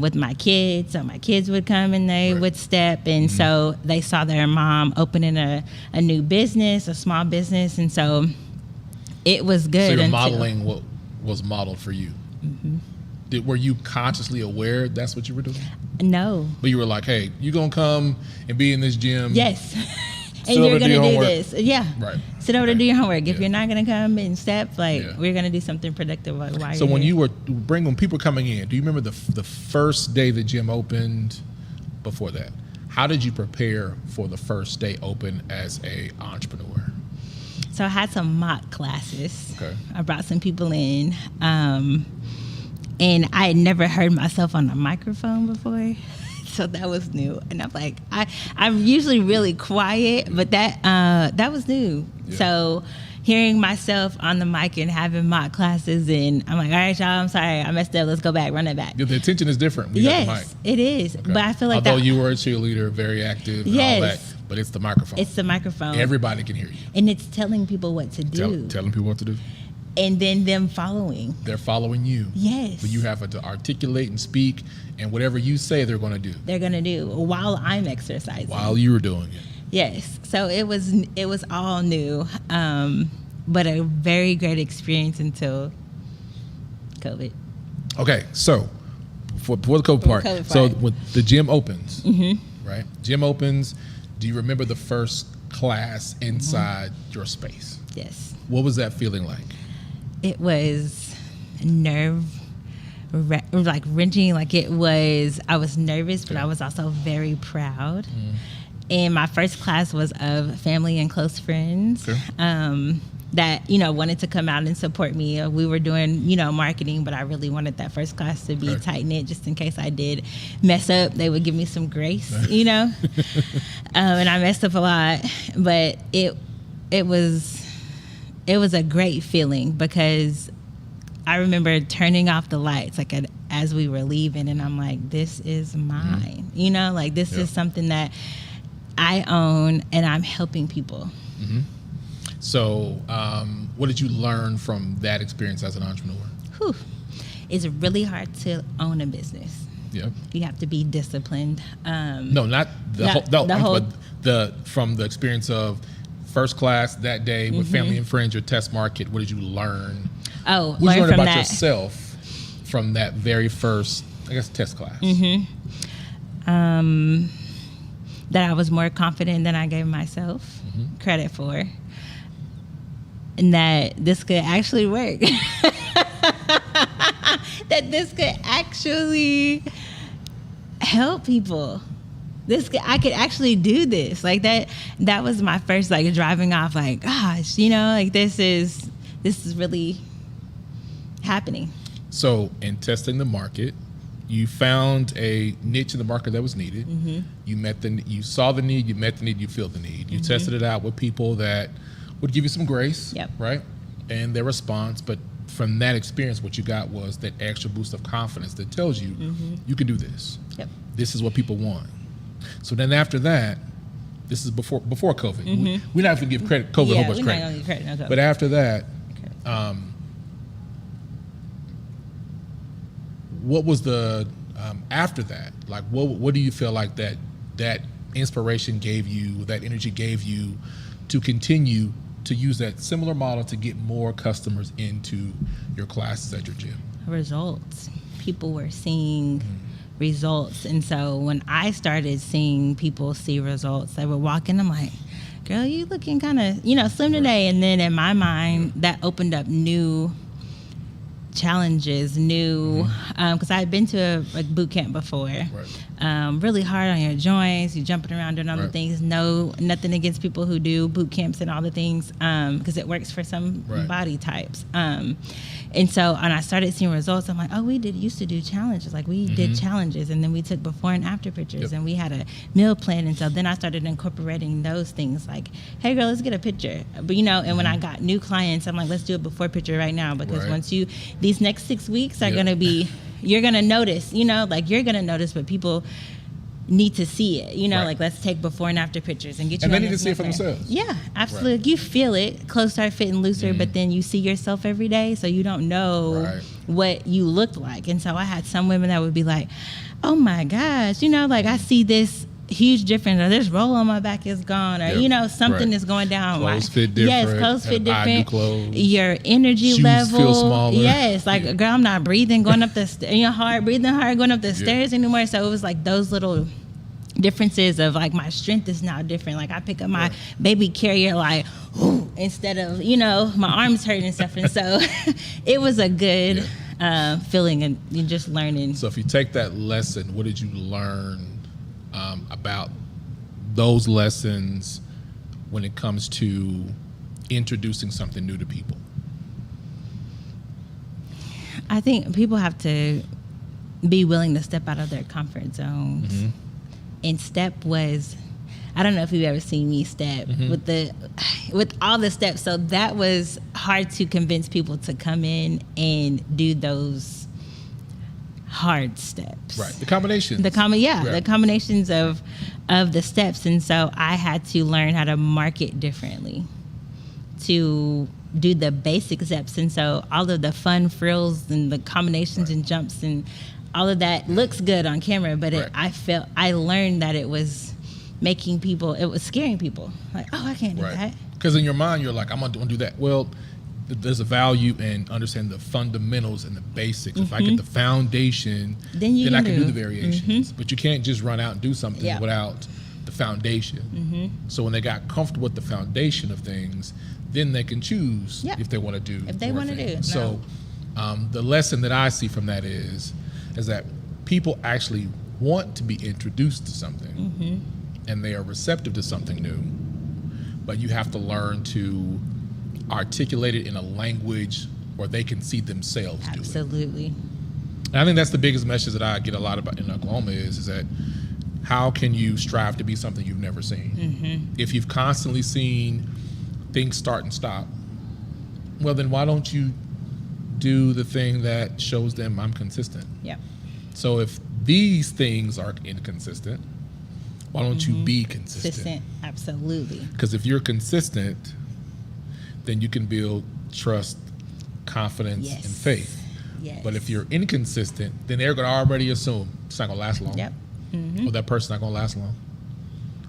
with my kids. So my kids would come and they would step. And so they saw their mom opening a new business, a small business. And so it was good. So you're modeling what was modeled for you. Were you consciously aware that's what you were doing? No. But you were like, hey, you're going to come and be in this gym. Yes. And you're going to do this. Yeah. Right. Sit over to do your homework. If you're not going to come and step, we're going to do something productive. Like, why so when you were when people were coming in, do you remember the first day the gym opened? Before that, how did you prepare for the first day open as a entrepreneur? So I had some mock classes. Okay. I brought some people in. And I had never heard myself on a microphone before. So that was new. And I'm like, I'm usually really quiet, but that was new. Yeah. So hearing myself on the mic and having mock classes, and I'm like, all right, y'all, I'm sorry, I messed up. Let's go back, run it back. Yeah, the attention is different when you have the mic. It is. Okay. But I feel like although you were a cheerleader, very active, and all that, But it's the microphone. It's the microphone. Everybody can hear you. And it's telling people what to do. Telling people what to do. And then them following. They're following you. Yes. But you have to articulate and speak, and whatever you say, they're going to do. They're going to do while I'm exercising. While you were doing it. Yes. So it was all new, but a very great experience until COVID. Okay, so before the COVID part, so when the gym opens, right? Gym opens. Do you remember the first class inside your space? Yes. What was that feeling like? It was wrenching. Like I was nervous, but I was also very proud. And my first class was of family and close friends that, wanted to come out and support me. We were doing, marketing, but I really wanted that first class to be tight-knit just in case I did mess up. They would give me some grace, and I messed up a lot. But it was a great feeling because I remember turning off the lights as we were leaving, and I'm like, this is mine. This is something that I own, and I'm helping people. So what did you learn from that experience as an entrepreneur? It's really hard to own a business. Yep. You have to be disciplined. No, not the whole, but from the experience of first class that day with family and friends, your test market. What did you learn? What did you learn about yourself from that very first, test class? That I was more confident than I gave myself credit for, and that this could actually work. That this could actually help people. I could actually do this. That was my first driving off. Gosh, this is really happening. So in testing the market, you found a niche in the market that was needed. You saw the need, you met the need, you filled the need. You tested it out with people that would give you some grace, right? And their response. But from that experience, what you got was that extra boost of confidence that tells you, you can do this. This is what people want. So then after that, this is before COVID. We're not going to give credit, COVID a whole bunch of credit. Not gonna give credit, no COVID. But after that, what was the after that? What do you feel like that inspiration gave you, that energy gave you to continue to use that similar model to get more customers into your classes at your gym? Results. People were seeing results. And so when I started seeing people see results, they would walk in, I'm like, girl, you looking kind of, slim today. And then in my mind, that opened up new challenges, because I had been to a boot camp before. Really hard on your joints, you jumping around doing all the things. Nothing against people who do boot camps and all the things, because it works for some body types. And I started seeing results. I'm like, oh, we used to do challenges. We did challenges, and then we took before and after pictures, and we had a meal plan. And so then I started incorporating those things, hey, girl, let's get a picture. But and when I got new clients, I'm like, let's do a before picture right now, because once these next 6 weeks are going to be, you're going to notice, you're going to notice, but people need to see it, let's take before and after pictures and get you. And they need to see it for themselves. Yeah, absolutely. You feel it, clothes start fitting looser, but then you see yourself every day, so you don't know what you look like. And so I had some women that would be like, oh my gosh, I see this huge difference, or this roll on my back is gone, or something is going down. Clothes fit different. Yes, clothes fit different. Clothes. Your energy Shoes level feel smaller. Yes, girl, I'm not breathing going up the breathing hard going up the stairs anymore. So it was those little differences of like my strength is now different. Like I pick up my baby carrier like instead of my arms hurting and stuff. And so it was a good feeling, and you're just learning. So if you take that lesson, what did you learn about those lessons when it comes to introducing something new to people? I think people have to be willing to step out of their comfort zones. Mm-hmm. And step was, I don't know if you've ever seen me step with all the steps. So that was hard to convince people to come in and do those hard steps. Right. The combinations. The combinations of the steps. And so I had to learn how to market differently to do the basic steps. And so all of the fun frills and the combinations and jumps and all of that looks good on camera, but I learned that it was making people, it was scaring people. Like, oh, I can't do that. Because in your mind, you're like, I'm going to do that. Well, there's a value in understanding the fundamentals and the basics. If I get the foundation, then I can do the variations. But you can't just run out and do something without the foundation. So when they got comfortable with the foundation of things, then they can choose if they want to do. If they want to do. So the lesson that I see from that is that people actually want to be introduced to something, and they are receptive to something new. But you have to learn to articulate it in a language where they can see themselves do it. Absolutely. And I think that's the biggest message that I get a lot about in Oklahoma is that how can you strive to be something you've never seen? If you've constantly seen things start and stop, well, then why don't you do the thing that shows them I'm consistent? Yeah. So if these things are inconsistent, why don't you be consistent? Absolutely. Because if you're consistent, then you can build trust, confidence, and faith. Yes. But if you're inconsistent, then they're going to already assume it's not going to last long. Yep. Or that person's not going to last long.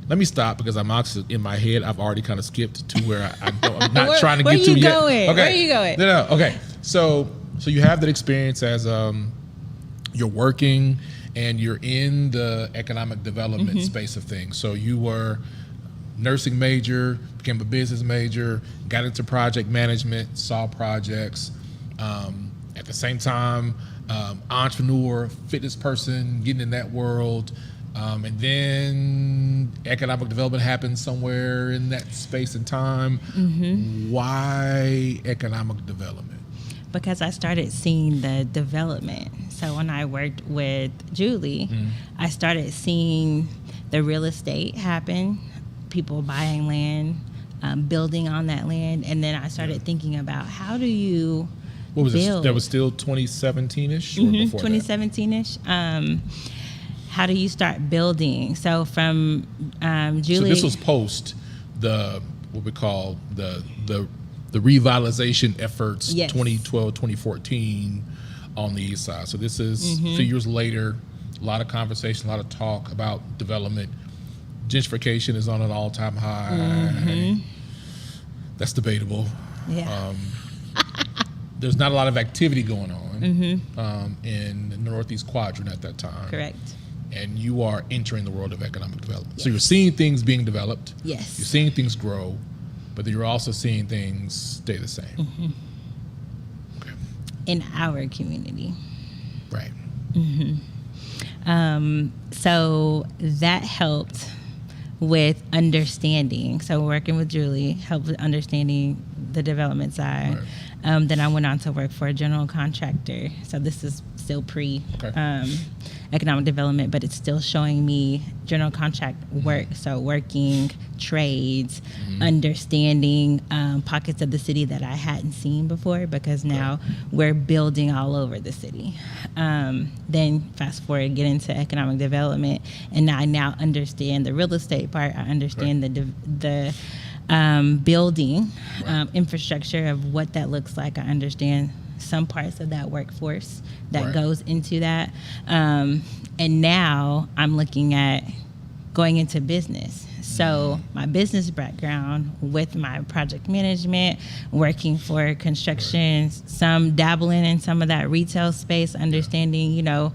Let me stop because I'm actually in my head. I've already kind of skipped to where I'm not trying to get to yet. Okay. Where are you going? No. Okay. So you have that experience as you're working and you're in the economic development space of things. So you were nursing major, became a business major, got into project management, saw projects. At the same time, entrepreneur, fitness person, getting in that world. And then economic development happens somewhere in that space and time. Why economic development? Because I started seeing the development. So when I worked with Julie, I started seeing the real estate happen, people buying land, building on that land. And then I started thinking about how do you build? That was still 2017-ish or before 2017-ish. How do you start building? So from Julie. So this was post what we call the revitalization efforts, 2012, 2014 on the east side. So this is a few years later, a lot of conversation, a lot of talk about development. Gentrification is on an all-time high. That's debatable. Yeah. There's not a lot of activity going on in the Northeast Quadrant at that time. Correct. And you are entering the world of economic development. So you're seeing things being developed. Yes. You're seeing things grow, but then you're also seeing things stay the same. Okay. In our community. Right. So that helped with understanding. So working with Julie helped with understanding the development side. Right. Then I went on to work for a general contractor. So this is still economic development, but it's still showing me general contract work. So working trades, understanding pockets of the city that I hadn't seen before, because now we're building all over the city. Then fast forward, get into economic development, and I now understand the real estate part. I understand the building infrastructure of what that looks like. I understand some parts of that workforce that goes into that. And now I'm looking at going into business. So my business background with my project management, working for construction, some dabbling in some of that retail space, understanding,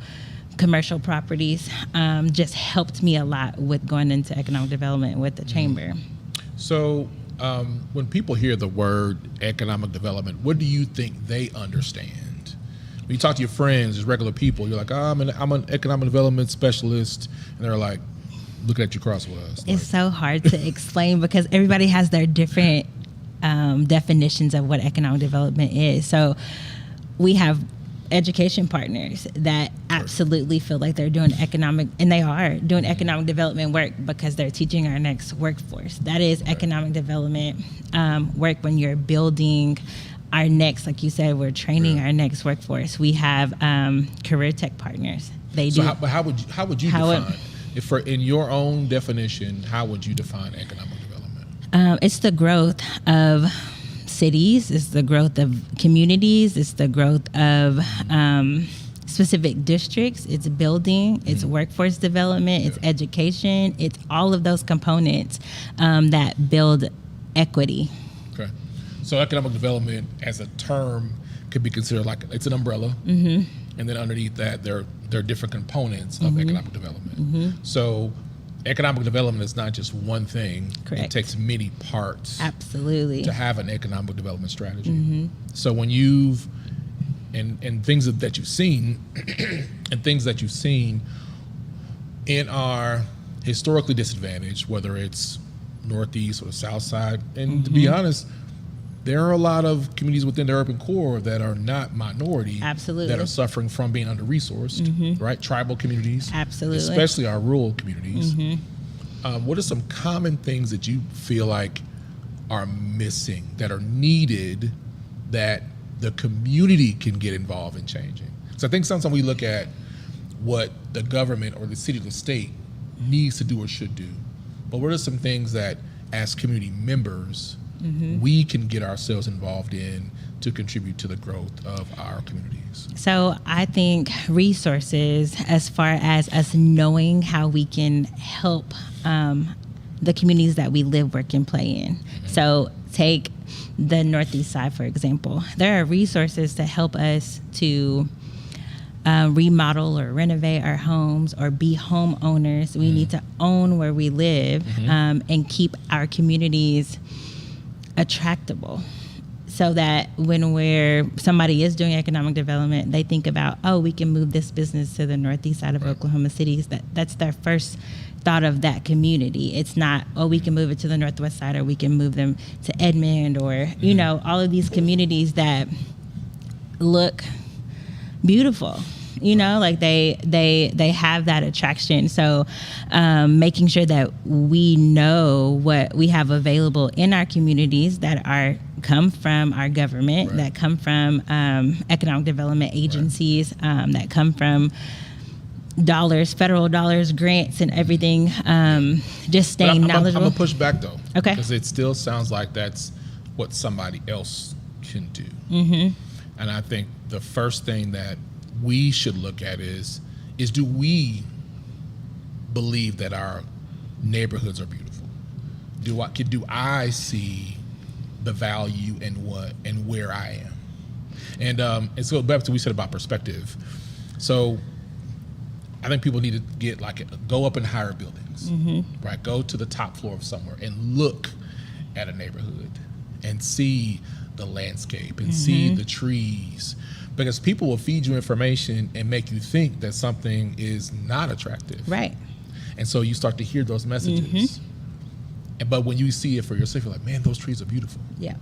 commercial properties, just helped me a lot with going into economic development with the chamber. So when people hear the word economic development, what do you think they understand? When you talk to your friends, as regular people, you're like, I'm an economic development specialist, and they're like, looking at you crosswise. It's so hard to explain because everybody has their different definitions of what economic development is. So we have education partners that absolutely feel like they're doing economic development work because they're teaching our next workforce. That is economic development work when you're building our next, like you said, we're training our next workforce. We have career tech partners. They do. How would you define, in your own definition, how would you define economic development? It's the growth of cities. It's the growth of communities. It's the growth of specific districts. It's building. It's workforce development. It's education. It's all of those components that build equity. Okay. So economic development as a term could be considered like it's an umbrella. And then underneath that, there are different components of economic development. So economic development is not just one thing. Correct. It takes many parts. Absolutely. To have an economic development strategy. So when you've and things that you've seen and things that you've seen in our historically disadvantaged, whether it's Northeast or the South Side, and to be honest, there are a lot of communities within the urban core that are not minority. Absolutely. That are suffering from being under-resourced, right? Tribal communities. Absolutely. Especially our rural communities. What are some common things that you feel like are missing, that are needed, that the community can get involved in changing? So I think sometimes we look at what the government or the city or the state needs to do or should do. But what are some things that as community members we can get ourselves involved in to contribute to the growth of our communities? So I think resources, as far as us knowing how we can help the communities that we live, work, and play in. So take the Northeast side, for example. There are resources to help us to remodel or renovate our homes or be homeowners. We need to own where we live and keep our communities attractable, so that when somebody is doing economic development, they think about, oh, we can move this business to the Northeast side of Oklahoma City. That's their first thought of that community. It's not, oh, we can move it to the Northwest side, or we can move them to Edmond, or you know, all of these communities that look beautiful. You know, like they have that attraction. So making sure that we know what we have available in our communities that come from our government, that come from economic development agencies, that come from federal dollars, grants, and everything. Just staying knowledgeable. I'm gonna push back though, okay? Because it still sounds like that's what somebody else can do. And I think the first thing that we should look at is do we believe that our neighborhoods are beautiful? Do I see the value in what and where I am? And so back to what we said about perspective. So I think people need to go up in higher buildings, right? Go to the top floor of somewhere and look at a neighborhood and see the landscape and see the trees. Because people will feed you information and make you think that something is not attractive. Right. And so you start to hear those messages. But when you see it for yourself, you're like, man, those trees are beautiful. Yeah.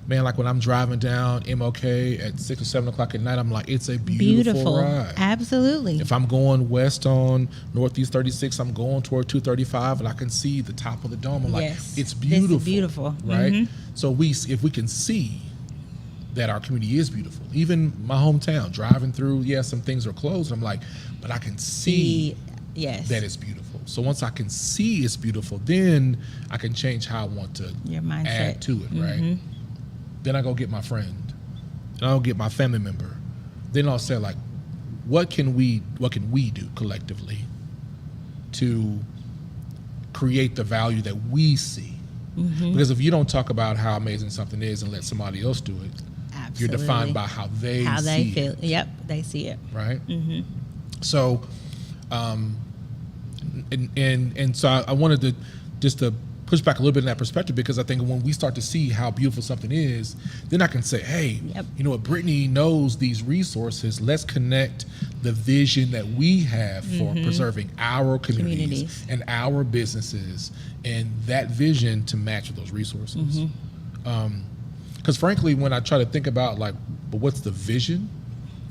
Man, like when I'm driving down MLK at 6 or 7 o'clock at night, I'm like, it's a beautiful ride. Absolutely. If I'm going west on Northeast 36, I'm going toward 235, and I can see the top of the dome. I'm like, it's beautiful. It's beautiful. Right? So if we can see that our community is beautiful. Even my hometown, driving through, some things are closed. I'm like, but I can see that it's beautiful. So once I can see it's beautiful, then I can change how I want to add to it, right? Then I go get my friend, and I'll get my family member. Then I'll say, like, what can we do collectively to create the value that we see? Because if you don't talk about how amazing something is and let somebody else do it, you're defined by how they feel. Yep, they see it. Right. So, and so I wanted to just to push back a little bit in that perspective, because I think when we start to see how beautiful something is, then I can say, hey, you know what, Brittane knows these resources. Let's connect the vision that we have for preserving our communities and our businesses, and that vision to match with those resources. Because frankly, when I try to think about but what's the vision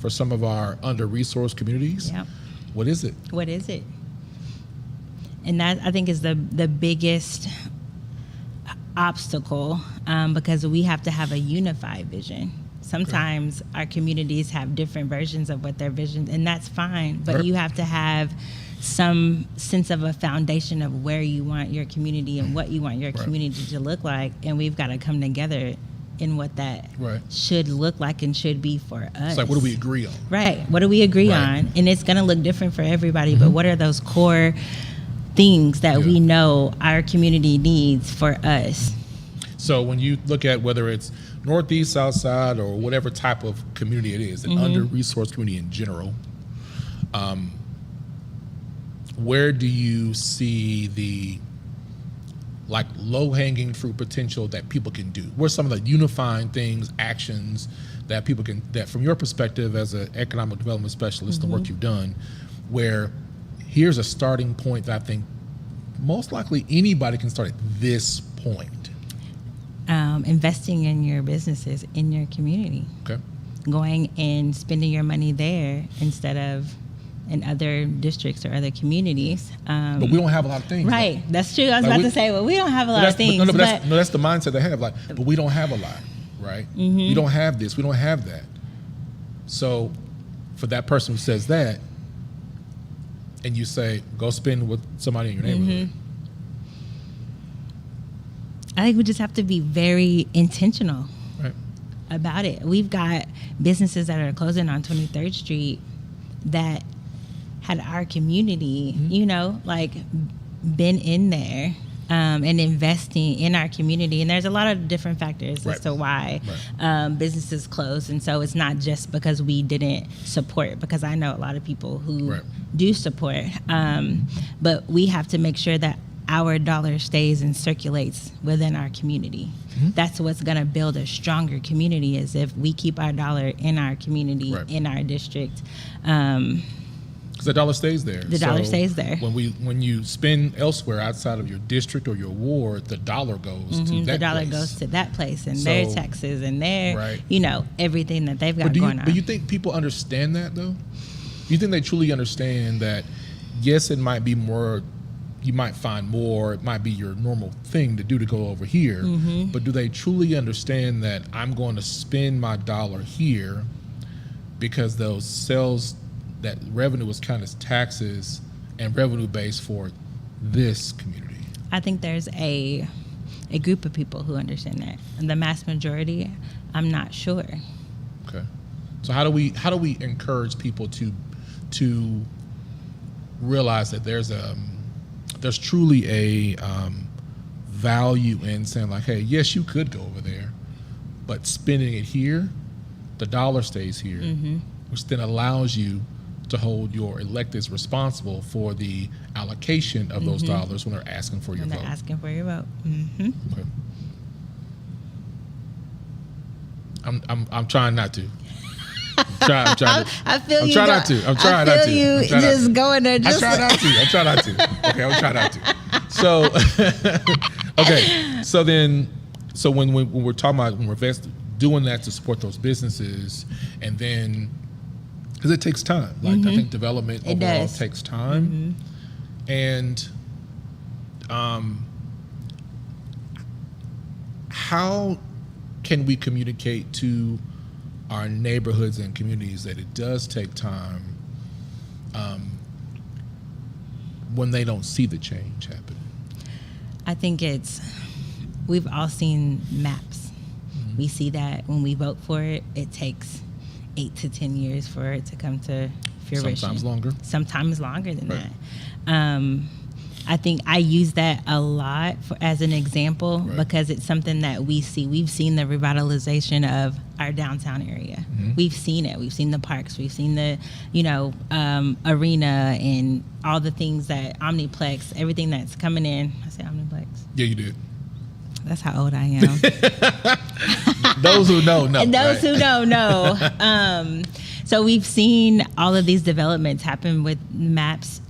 for some of our under-resourced communities? What is it? What is it? And that, I think, is the biggest obstacle because we have to have a unified vision. Sometimes our communities have different versions of what their vision, and that's fine. But you have to have some sense of a foundation of where you want your community and what you want your community to look like, and we've got to come together in what that should look like and should be for us. It's like, what do we agree on? Right. What do we agree on? And it's going to look different for everybody, but what are those core things that we know our community needs for us? So when you look at whether it's Northeast, South Side, or whatever type of community it is, an under-resourced community in general, where do you see the like low-hanging fruit potential that people can do? What are some of the unifying things, actions that people can, that from your perspective as an economic development specialist, the work you've done, where here's a starting point that I think most likely anybody can start at this point? Investing in your businesses, in your community. Okay. Going and spending your money there instead of in other districts or other communities. But we don't have a lot of things. Right. That's true. I was about to say, well, we don't have a lot of things. That's the mindset they have. Like, but we don't have a lot, right? We don't have this. We don't have that. So for that person who says that, and you say, go spend with somebody in your neighborhood. I think we just have to be very intentional about it. We've got businesses that are closing on 23rd Street that had our community, you know, like been in there and investing in our community. And there's a lot of different factors as to why businesses close. And so it's not just because we didn't support, because I know a lot of people who do support. But we have to make sure that our dollar stays and circulates within our community. That's what's going to build a stronger community, is if we keep our dollar in our community, in our district. Because the dollar stays there. The dollar stays there. When you spend elsewhere outside of your district or your ward, the dollar goes to that place. The dollar goes to that place, and their taxes and their, you know, everything that they've got going on. But you think people understand that, though? You think they truly understand that, yes, it might be more, you might find more, it might be your normal thing to do to go over here, but do they truly understand that I'm going to spend my dollar here because those sales, that revenue is kind of taxes and revenue base for this community? I think there's a group of people who understand that. And the mass majority, I'm not sure. Okay. So how do we encourage people to realize that there's truly a value in saying, like, hey, yes, you could go over there, but spending it here, the dollar stays here, which then allows you to hold your electeds responsible for the allocation of those dollars when they're asking for your vote. When they're asking for your vote. Okay. I'm trying not to. I'm trying I feel you. I'm trying not to. I'm trying not to. You just going there. I'm trying not to. I'm trying not to. Okay, I'm trying not to. So, okay. So when we're talking about, when we're doing that to support those businesses, and then, because it takes time. Like, I think development overall takes time. And how can we communicate to our neighborhoods and communities that it does take time when they don't see the change happen? I think we've all seen maps. We see that when we vote for it, it takes 8 to 10 years for it to come to fruition. Sometimes longer. Sometimes longer than that. I think I use that a lot as an example because it's something that we see. We've seen the revitalization of our downtown area. We've seen it. We've seen the parks. We've seen the, arena and all the things that Omniplex, everything that's coming in. I say Omniplex. Yeah, you did. That's how old I am. Those who know, know. And those who don't know. So we've seen all of these developments happen with maps.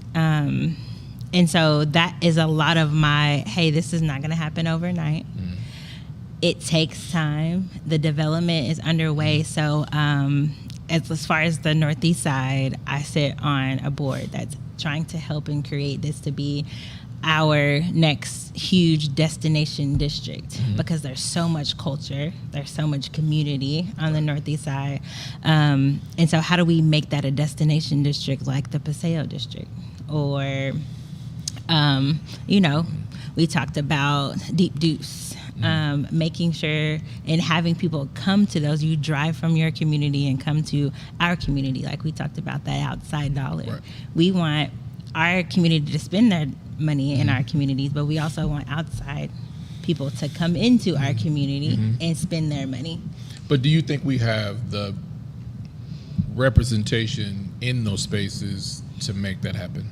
And so that is a lot of my, hey, this is not going to happen overnight. It takes time. The development is underway. So as far as the Northeast side, I sit on a board that's trying to help and create this to be our next huge destination district, because there's so much culture, there's so much community on the Northeast side. And so how do we make that a destination district like the Paseo district? Or, we talked about Deep Deuce, making sure and having people come to those. You drive from your community and come to our community, like we talked about that outside dollar. Right. We want our community to spend their money in our communities, but we also want outside people to come into our community and spend their money. But do you think we have the representation in those spaces to make that happen?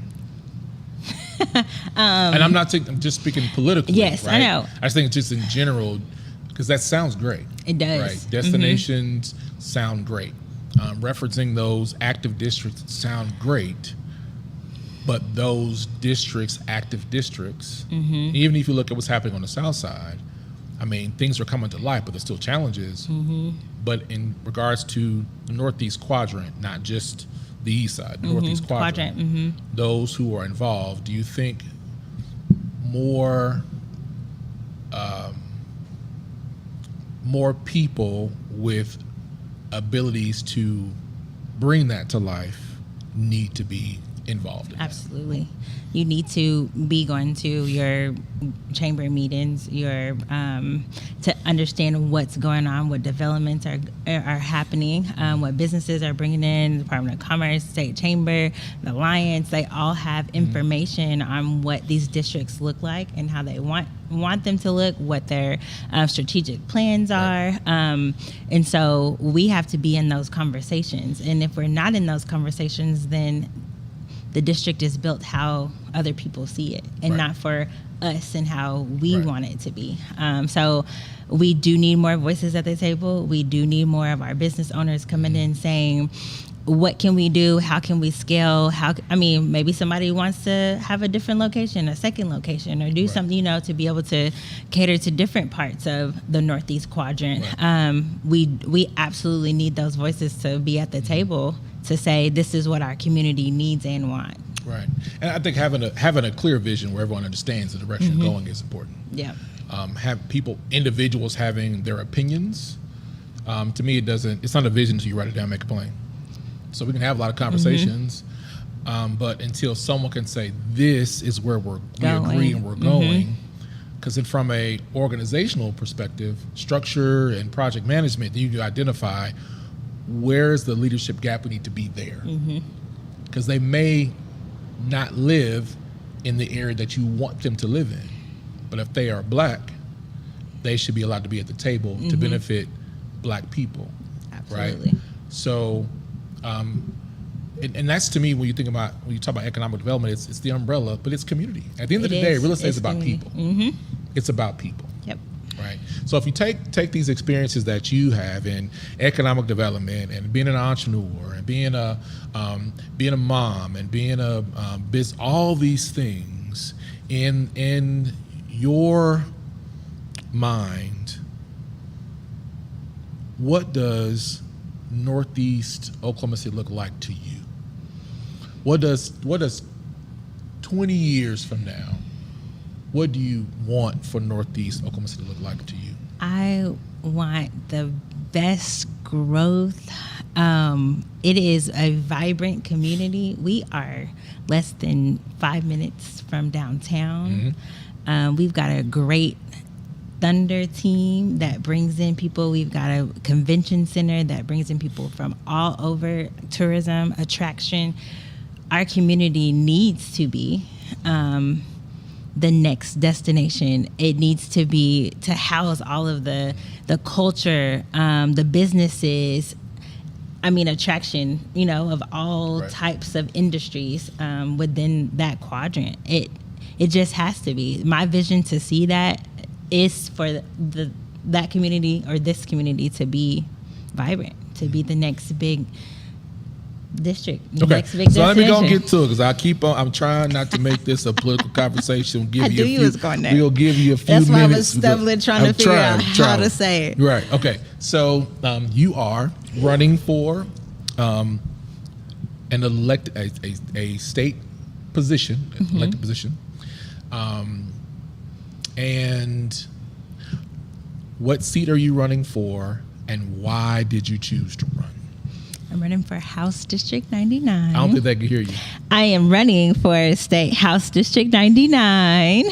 And I'm just speaking politically. Yes, right? I know. I think just in general, because that sounds great. It does. Right? Destinations sound great. Referencing those active districts sound great. But those districts, active districts, even if you look at what's happening on the South Side, I mean, things are coming to light, but there's still challenges. But in regards to the Northeast quadrant, not just the East Side, the Northeast quadrant, those who are involved, do you think more people with abilities to bring that to life need to be involved in Absolutely. You need to be going to your chamber meetings, to understand what's going on, what developments are happening, what businesses are bringing in, Department of Commerce, State Chamber, the Alliance. They all have information on what these districts look like and how they want them to look, what their strategic plans are. And so we have to be in those conversations. And if we're not in those conversations, then the district is built how other people see it and not for us and how we want it to be. So we do need more voices at the table. We do need more of our business owners coming in saying, what can we do? How can we scale? Maybe somebody wants to have a different location, a second location, or do something, to be able to cater to different parts of the Northeast quadrant. We absolutely need those voices to be at the table to say, this is what our community needs and wants. Right. And I think having a clear vision where everyone understands the direction you're going is important. Yeah. Have individuals having their opinions. To me, it's not a vision until you write it down, make it plain. So we can have a lot of conversations, but until someone can say, this is where we agree and we're going, because from a organizational perspective, structure and project management, you can identify where's the leadership gap we need to be there. Because they may not live in the area that you want them to live in. But if they are Black, they should be allowed to be at the table to benefit Black people. Absolutely. Right? So, and that's, to me, when you talk about economic development, it's the umbrella, but it's community. At the end of the day, real estate is about people. It's about people. Yep. Right. So if you take these experiences that you have in economic development and being an entrepreneur and being a mom and being a all these things in your mind, what does Northeast Oklahoma City look like to you? What does 20 years from now, what do you want for Northeast Oklahoma City to look like to you? I want the best growth. It is a vibrant community. We are less than 5 minutes from downtown. We've got a great Thunder team that brings in people. We've got a convention center that brings in people from all over, tourism, attraction. Our community needs to be the next destination. It needs to be to house all of the culture, the businesses, attraction, of all types of industries within that quadrant. It just has to be. My vision to see that is for that community or this community to be vibrant, to be the next big district. Next big so let me go and destination. get to it, because I'm trying not to make this a political conversation. I knew you was going there. We'll give you a few That's minutes. why I was stumbling trying to figure out how to say it. Right. Okay. So you are running for an elected a state position, elected position. And what seat are you running for, and why did you choose to run? I'm running for House District 99. I don't think they can hear you. I am running for State House District 99.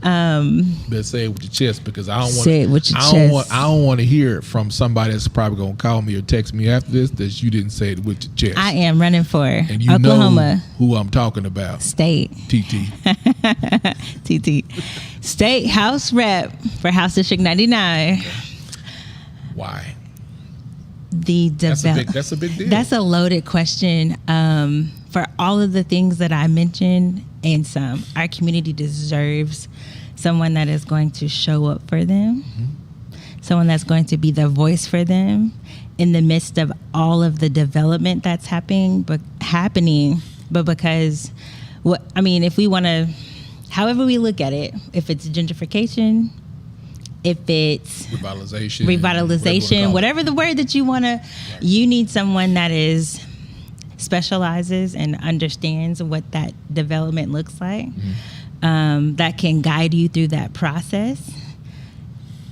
Better say it with your chest, because I don't want. Say it with your chest. I don't want to hear it from somebody that's probably gonna call me or text me after this that you didn't say it with your chest. I am running for and you Oklahoma know who I'm talking about. State. TT. TT. State House Rep for House District 99. Okay. Why? That's a big deal. That's a loaded question. For all of the things that I mentioned and some, our community deserves someone that is going to show up for them, someone that's going to be the voice for them in the midst of all of the development that's happening. But because if we want to, however we look at it, if it's gentrification, if it's revitalization, whatever the word that you want to, you need someone that specializes and understands what that development looks like, that can guide you through that process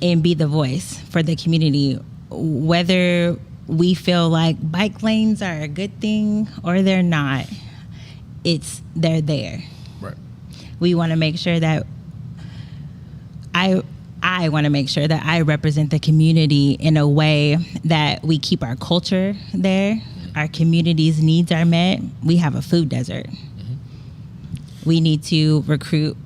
and be the voice for the community. Whether we feel like bike lanes are a good thing or they're not, they're there. Right. We want to make sure that I want to make sure that I represent the community in a way that we keep our culture there. Our community's needs are met. We have a food desert. We need to recruit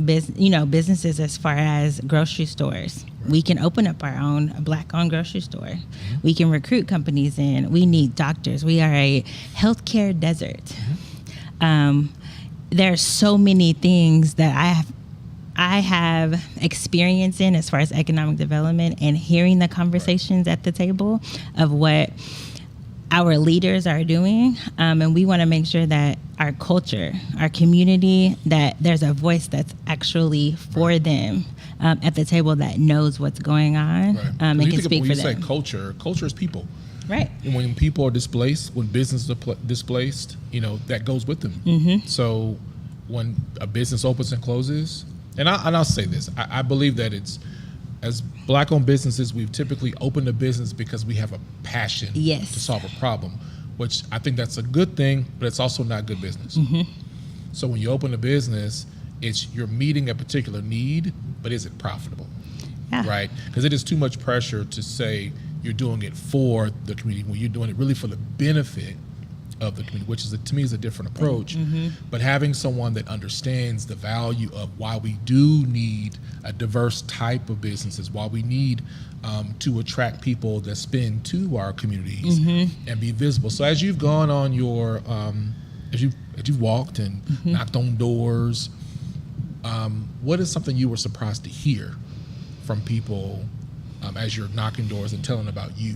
businesses as far as grocery stores. Right. We can open up our own Black-owned grocery store. We can recruit companies in. We need doctors. We are a healthcare desert. There are so many things that I have experience in as far as economic development, and hearing the conversations at the table of what our leaders are doing. And we want to make sure that our culture, our community, that there's a voice that's actually for them at the table that knows what's going on and can speak for them. When you say culture is people. Right. And when people are displaced, when business is displaced, that goes with them. So when a business opens and closes, and I'll say this, I believe that as Black-owned businesses, we've typically opened a business because we have a passion to solve a problem, which I think that's a good thing, but it's also not good business. So when you open a business, you're meeting a particular need, but is it profitable? Right? Because it is too much pressure to say you're doing it for the community when you're doing it really for the benefit of the community, which is to me is a different approach. But having someone that understands the value of why we do need a diverse type of businesses, why we need to attract people that spin to our communities and be visible. So as you've gone on your as you've walked and knocked on doors, what is something you were surprised to hear from people as you're knocking doors and telling about you?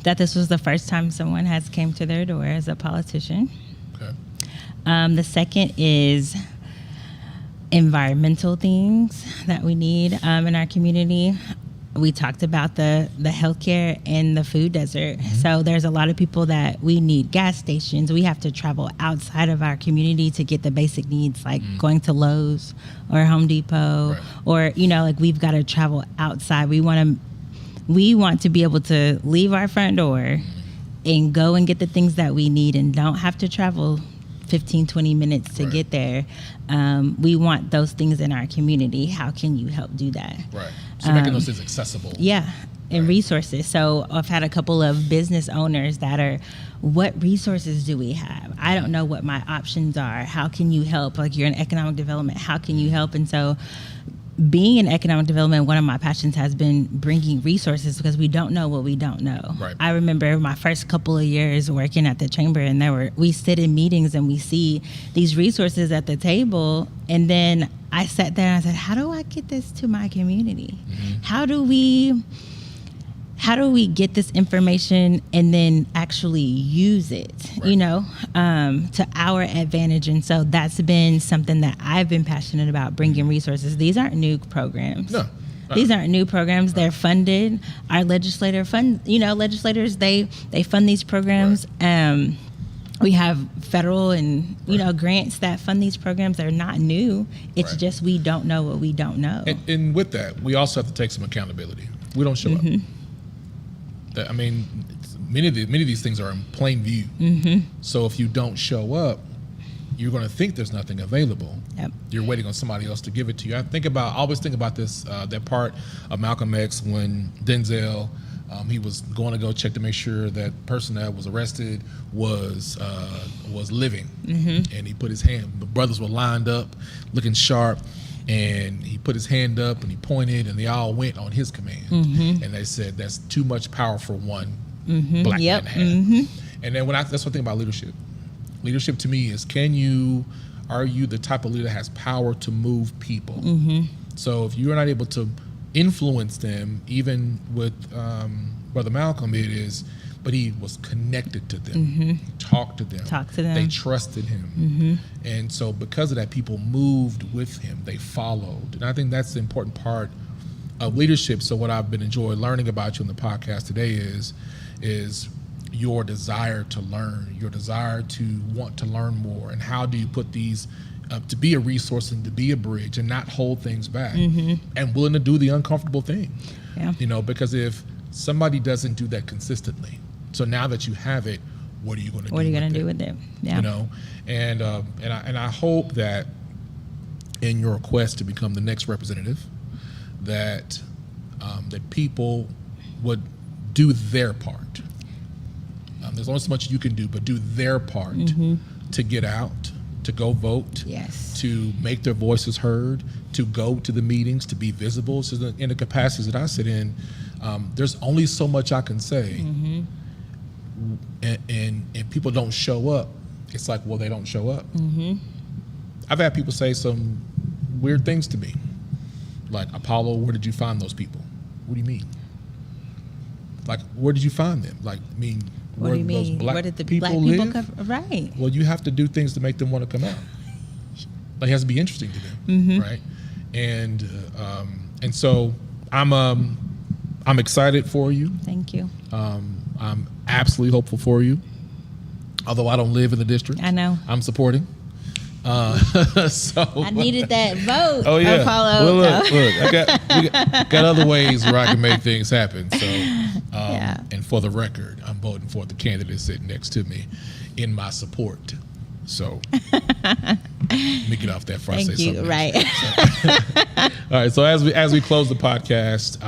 That this was the first time someone has came to their door as a politician. Okay. The second is environmental things that we need in our community. We talked about the healthcare and the food desert. So there's a lot of people that we need gas stations. We have to travel outside of our community to get the basic needs, like going to Lowe's or Home Depot, or we've got to travel outside. We want to be able to leave our front door and go and get the things that we need and don't have to travel 15, 20 minutes to get there. We want those things in our community. How can you help do that? Right. So making those things accessible. Yeah. And resources. So I've had a couple of business owners that are, what resources do we have? I don't know what my options are. How can you help? Like, you're in economic development. How can you help? And so being in economic development, one of my passions has been bringing resources, because we don't know what we don't know. Right. I remember my first couple of years working at the chamber, and we sit in meetings and we see these resources at the table, and then I sat there and I said, how do I get this to my community? How do we get this information and then actually use it, to our advantage? And so that's been something that I've been passionate about, bringing resources. These aren't new programs. No. These aren't new programs. They're funded. Our legislators, they fund these programs. we have federal and grants that fund these programs that are not new. It's just we don't know what we don't know. And with that, we also have to take some accountability. We don't show up. I mean, many of these things are in plain view. So if you don't show up, you're going to think there's nothing available. Yep. You're waiting on somebody else to give it to you. I always think about this, that part of Malcolm X when Denzel, he was going to go check to make sure that person that was arrested was living. And he put his hand, the brothers were lined up looking sharp, and he put his hand up and he pointed, and they all went on his command. And they said, that's too much power for one black man to have. And then that's one thing about leadership. Leadership to me is, are you the type of leader that has power to move people? So if you're not able to influence them, even with Brother Malcolm, but he was connected to them. He talked to them. They trusted him. And so because of that, people moved with him. They followed. And I think that's the important part of leadership. So what I've been enjoying learning about you on the podcast today is your desire to learn, your desire to want to learn more, and how do you put these to be a resource and to be a bridge and not hold things back, and willing to do the uncomfortable thing. Because if somebody doesn't do that consistently, so now that you have it, what are you going to do? What are you going to do with it? And I hope that in your quest to become the next representative, that people would do their part. There's only so much you can do, but do their part to get out, to go vote, to make their voices heard, to go to the meetings, to be visible. So in the capacities that I sit in, there's only so much I can say. And people don't show up. It's like, well, they don't show up. I've had people say some weird things to me, like, Apollo, where did you find those people? What do you mean? Like, where did you find them? Like, I mean, what do you mean? Where did the black people live? Come from? Right. Well, you have to do things to make them want to come out. Like, it has to be interesting to them, right? And so I'm excited for you. Thank you. I'm absolutely hopeful for you. Although I don't live in the district, I know. I'm supporting. So I needed that vote. Oh yeah. Apollo. Well, look. We got other ways where I can make things happen. So, and for the record, I'm voting for the candidate sitting next to me in my support. So, let me get off that before I say something. Right. So, all right. So as we close the podcast,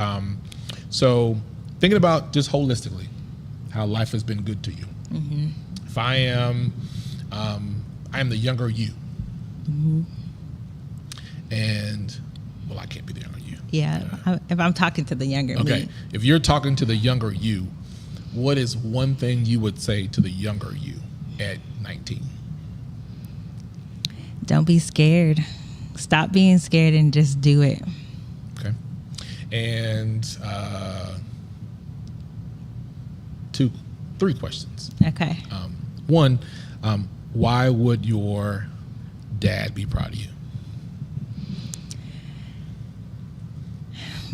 so thinking about just holistically how life has been good to you. If I am the younger you. And, well, I can't be the younger you. Yeah, if I'm talking to the younger me. Okay, if you're talking to the younger you, what is one thing you would say to the younger you at 19? Don't be scared. Stop being scared and just do it. Okay. And 3 questions. Okay. One, why would your dad be proud of you?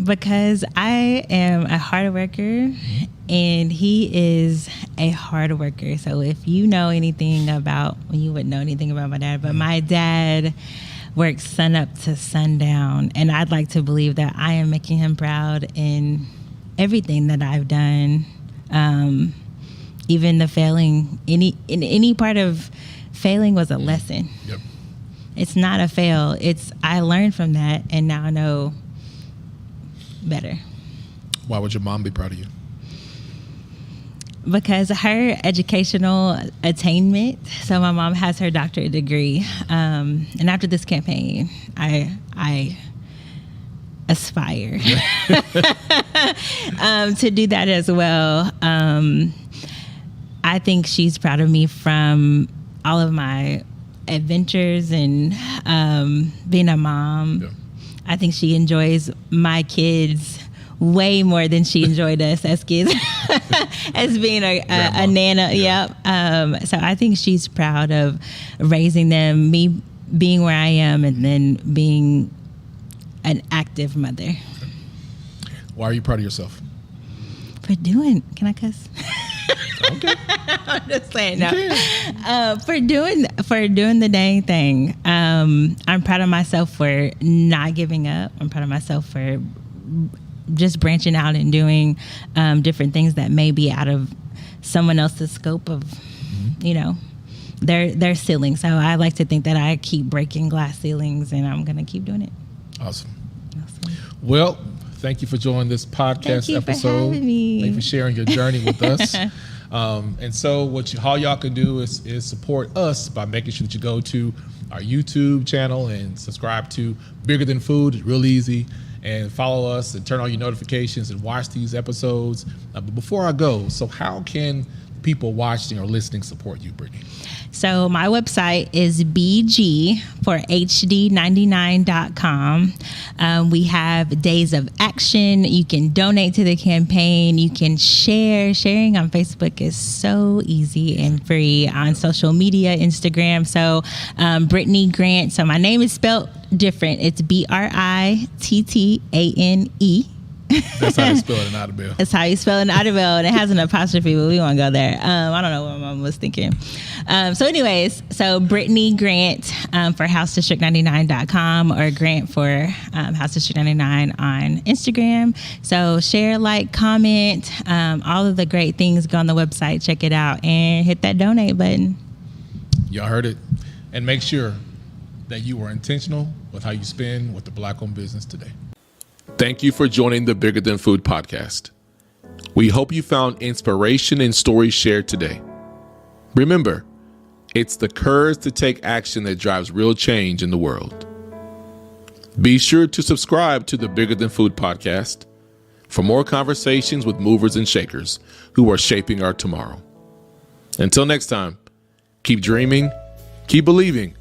Because I am a hard worker and he is a hard worker. So if you know anything about, you wouldn't know anything about my dad, but my dad works sun up to sundown. And I'd like to believe that I am making him proud in everything that I've done. Even the failing, any part of failing was a lesson. Yep. It's not a fail. I learned from that, and now I know better. Why would your mom be proud of you? Because her educational attainment. So my mom has her doctorate degree, and after this campaign, I aspire to do that as well. I think she's proud of me from all of my adventures and being a mom. Yeah. I think she enjoys my kids way more than she enjoyed us as kids, as being a nana. Yeah. Yep. So I think she's proud of raising them, me being where I am, and then being an active mother. Okay. Why are you proud of yourself? For doing, can I cuss? Okay. I'm just saying, no. For doing the dang thing. I'm proud of myself for not giving up. I'm proud of myself for just branching out and doing different things that may be out of someone else's scope of, their ceiling. So I like to think that I keep breaking glass ceilings, and I'm gonna keep doing it. Awesome. Well, thank you for joining this podcast episode. For having me. Thank you for sharing your journey with us. And so how y'all can do is support us by making sure that you go to our YouTube channel and subscribe to Bigger Than Food. It's real easy. And follow us and turn on your notifications and watch these episodes. But before I go, so how can people watching or listening support you, Brittane? So my website is bg4hd99.com. We have days of action. You can donate to the campaign. You can share. Sharing on Facebook is so easy and free. On social media, Instagram. So Brittane Grant. So my name is spelled different. It's Brittane. That's how you spell it in Idabel. That's how you spell it in Idabel, and it has an apostrophe, but we won't go there. I don't know what my mom was thinking. So Brittane Grant for housedistrict99.com or Grant for House District 99 on Instagram. So share, like, comment, all of the great things. Go on the website, check it out, and hit that donate button. Y'all heard it. And make sure that you are intentional with how you spend with the Black-owned business today. Thank you for joining the Bigger Than Food podcast. We hope you found inspiration in stories shared today. Remember, it's the courage to take action that drives real change in the world. Be sure to subscribe to the Bigger Than Food podcast for more conversations with movers and shakers who are shaping our tomorrow. Until next time, keep dreaming, keep believing,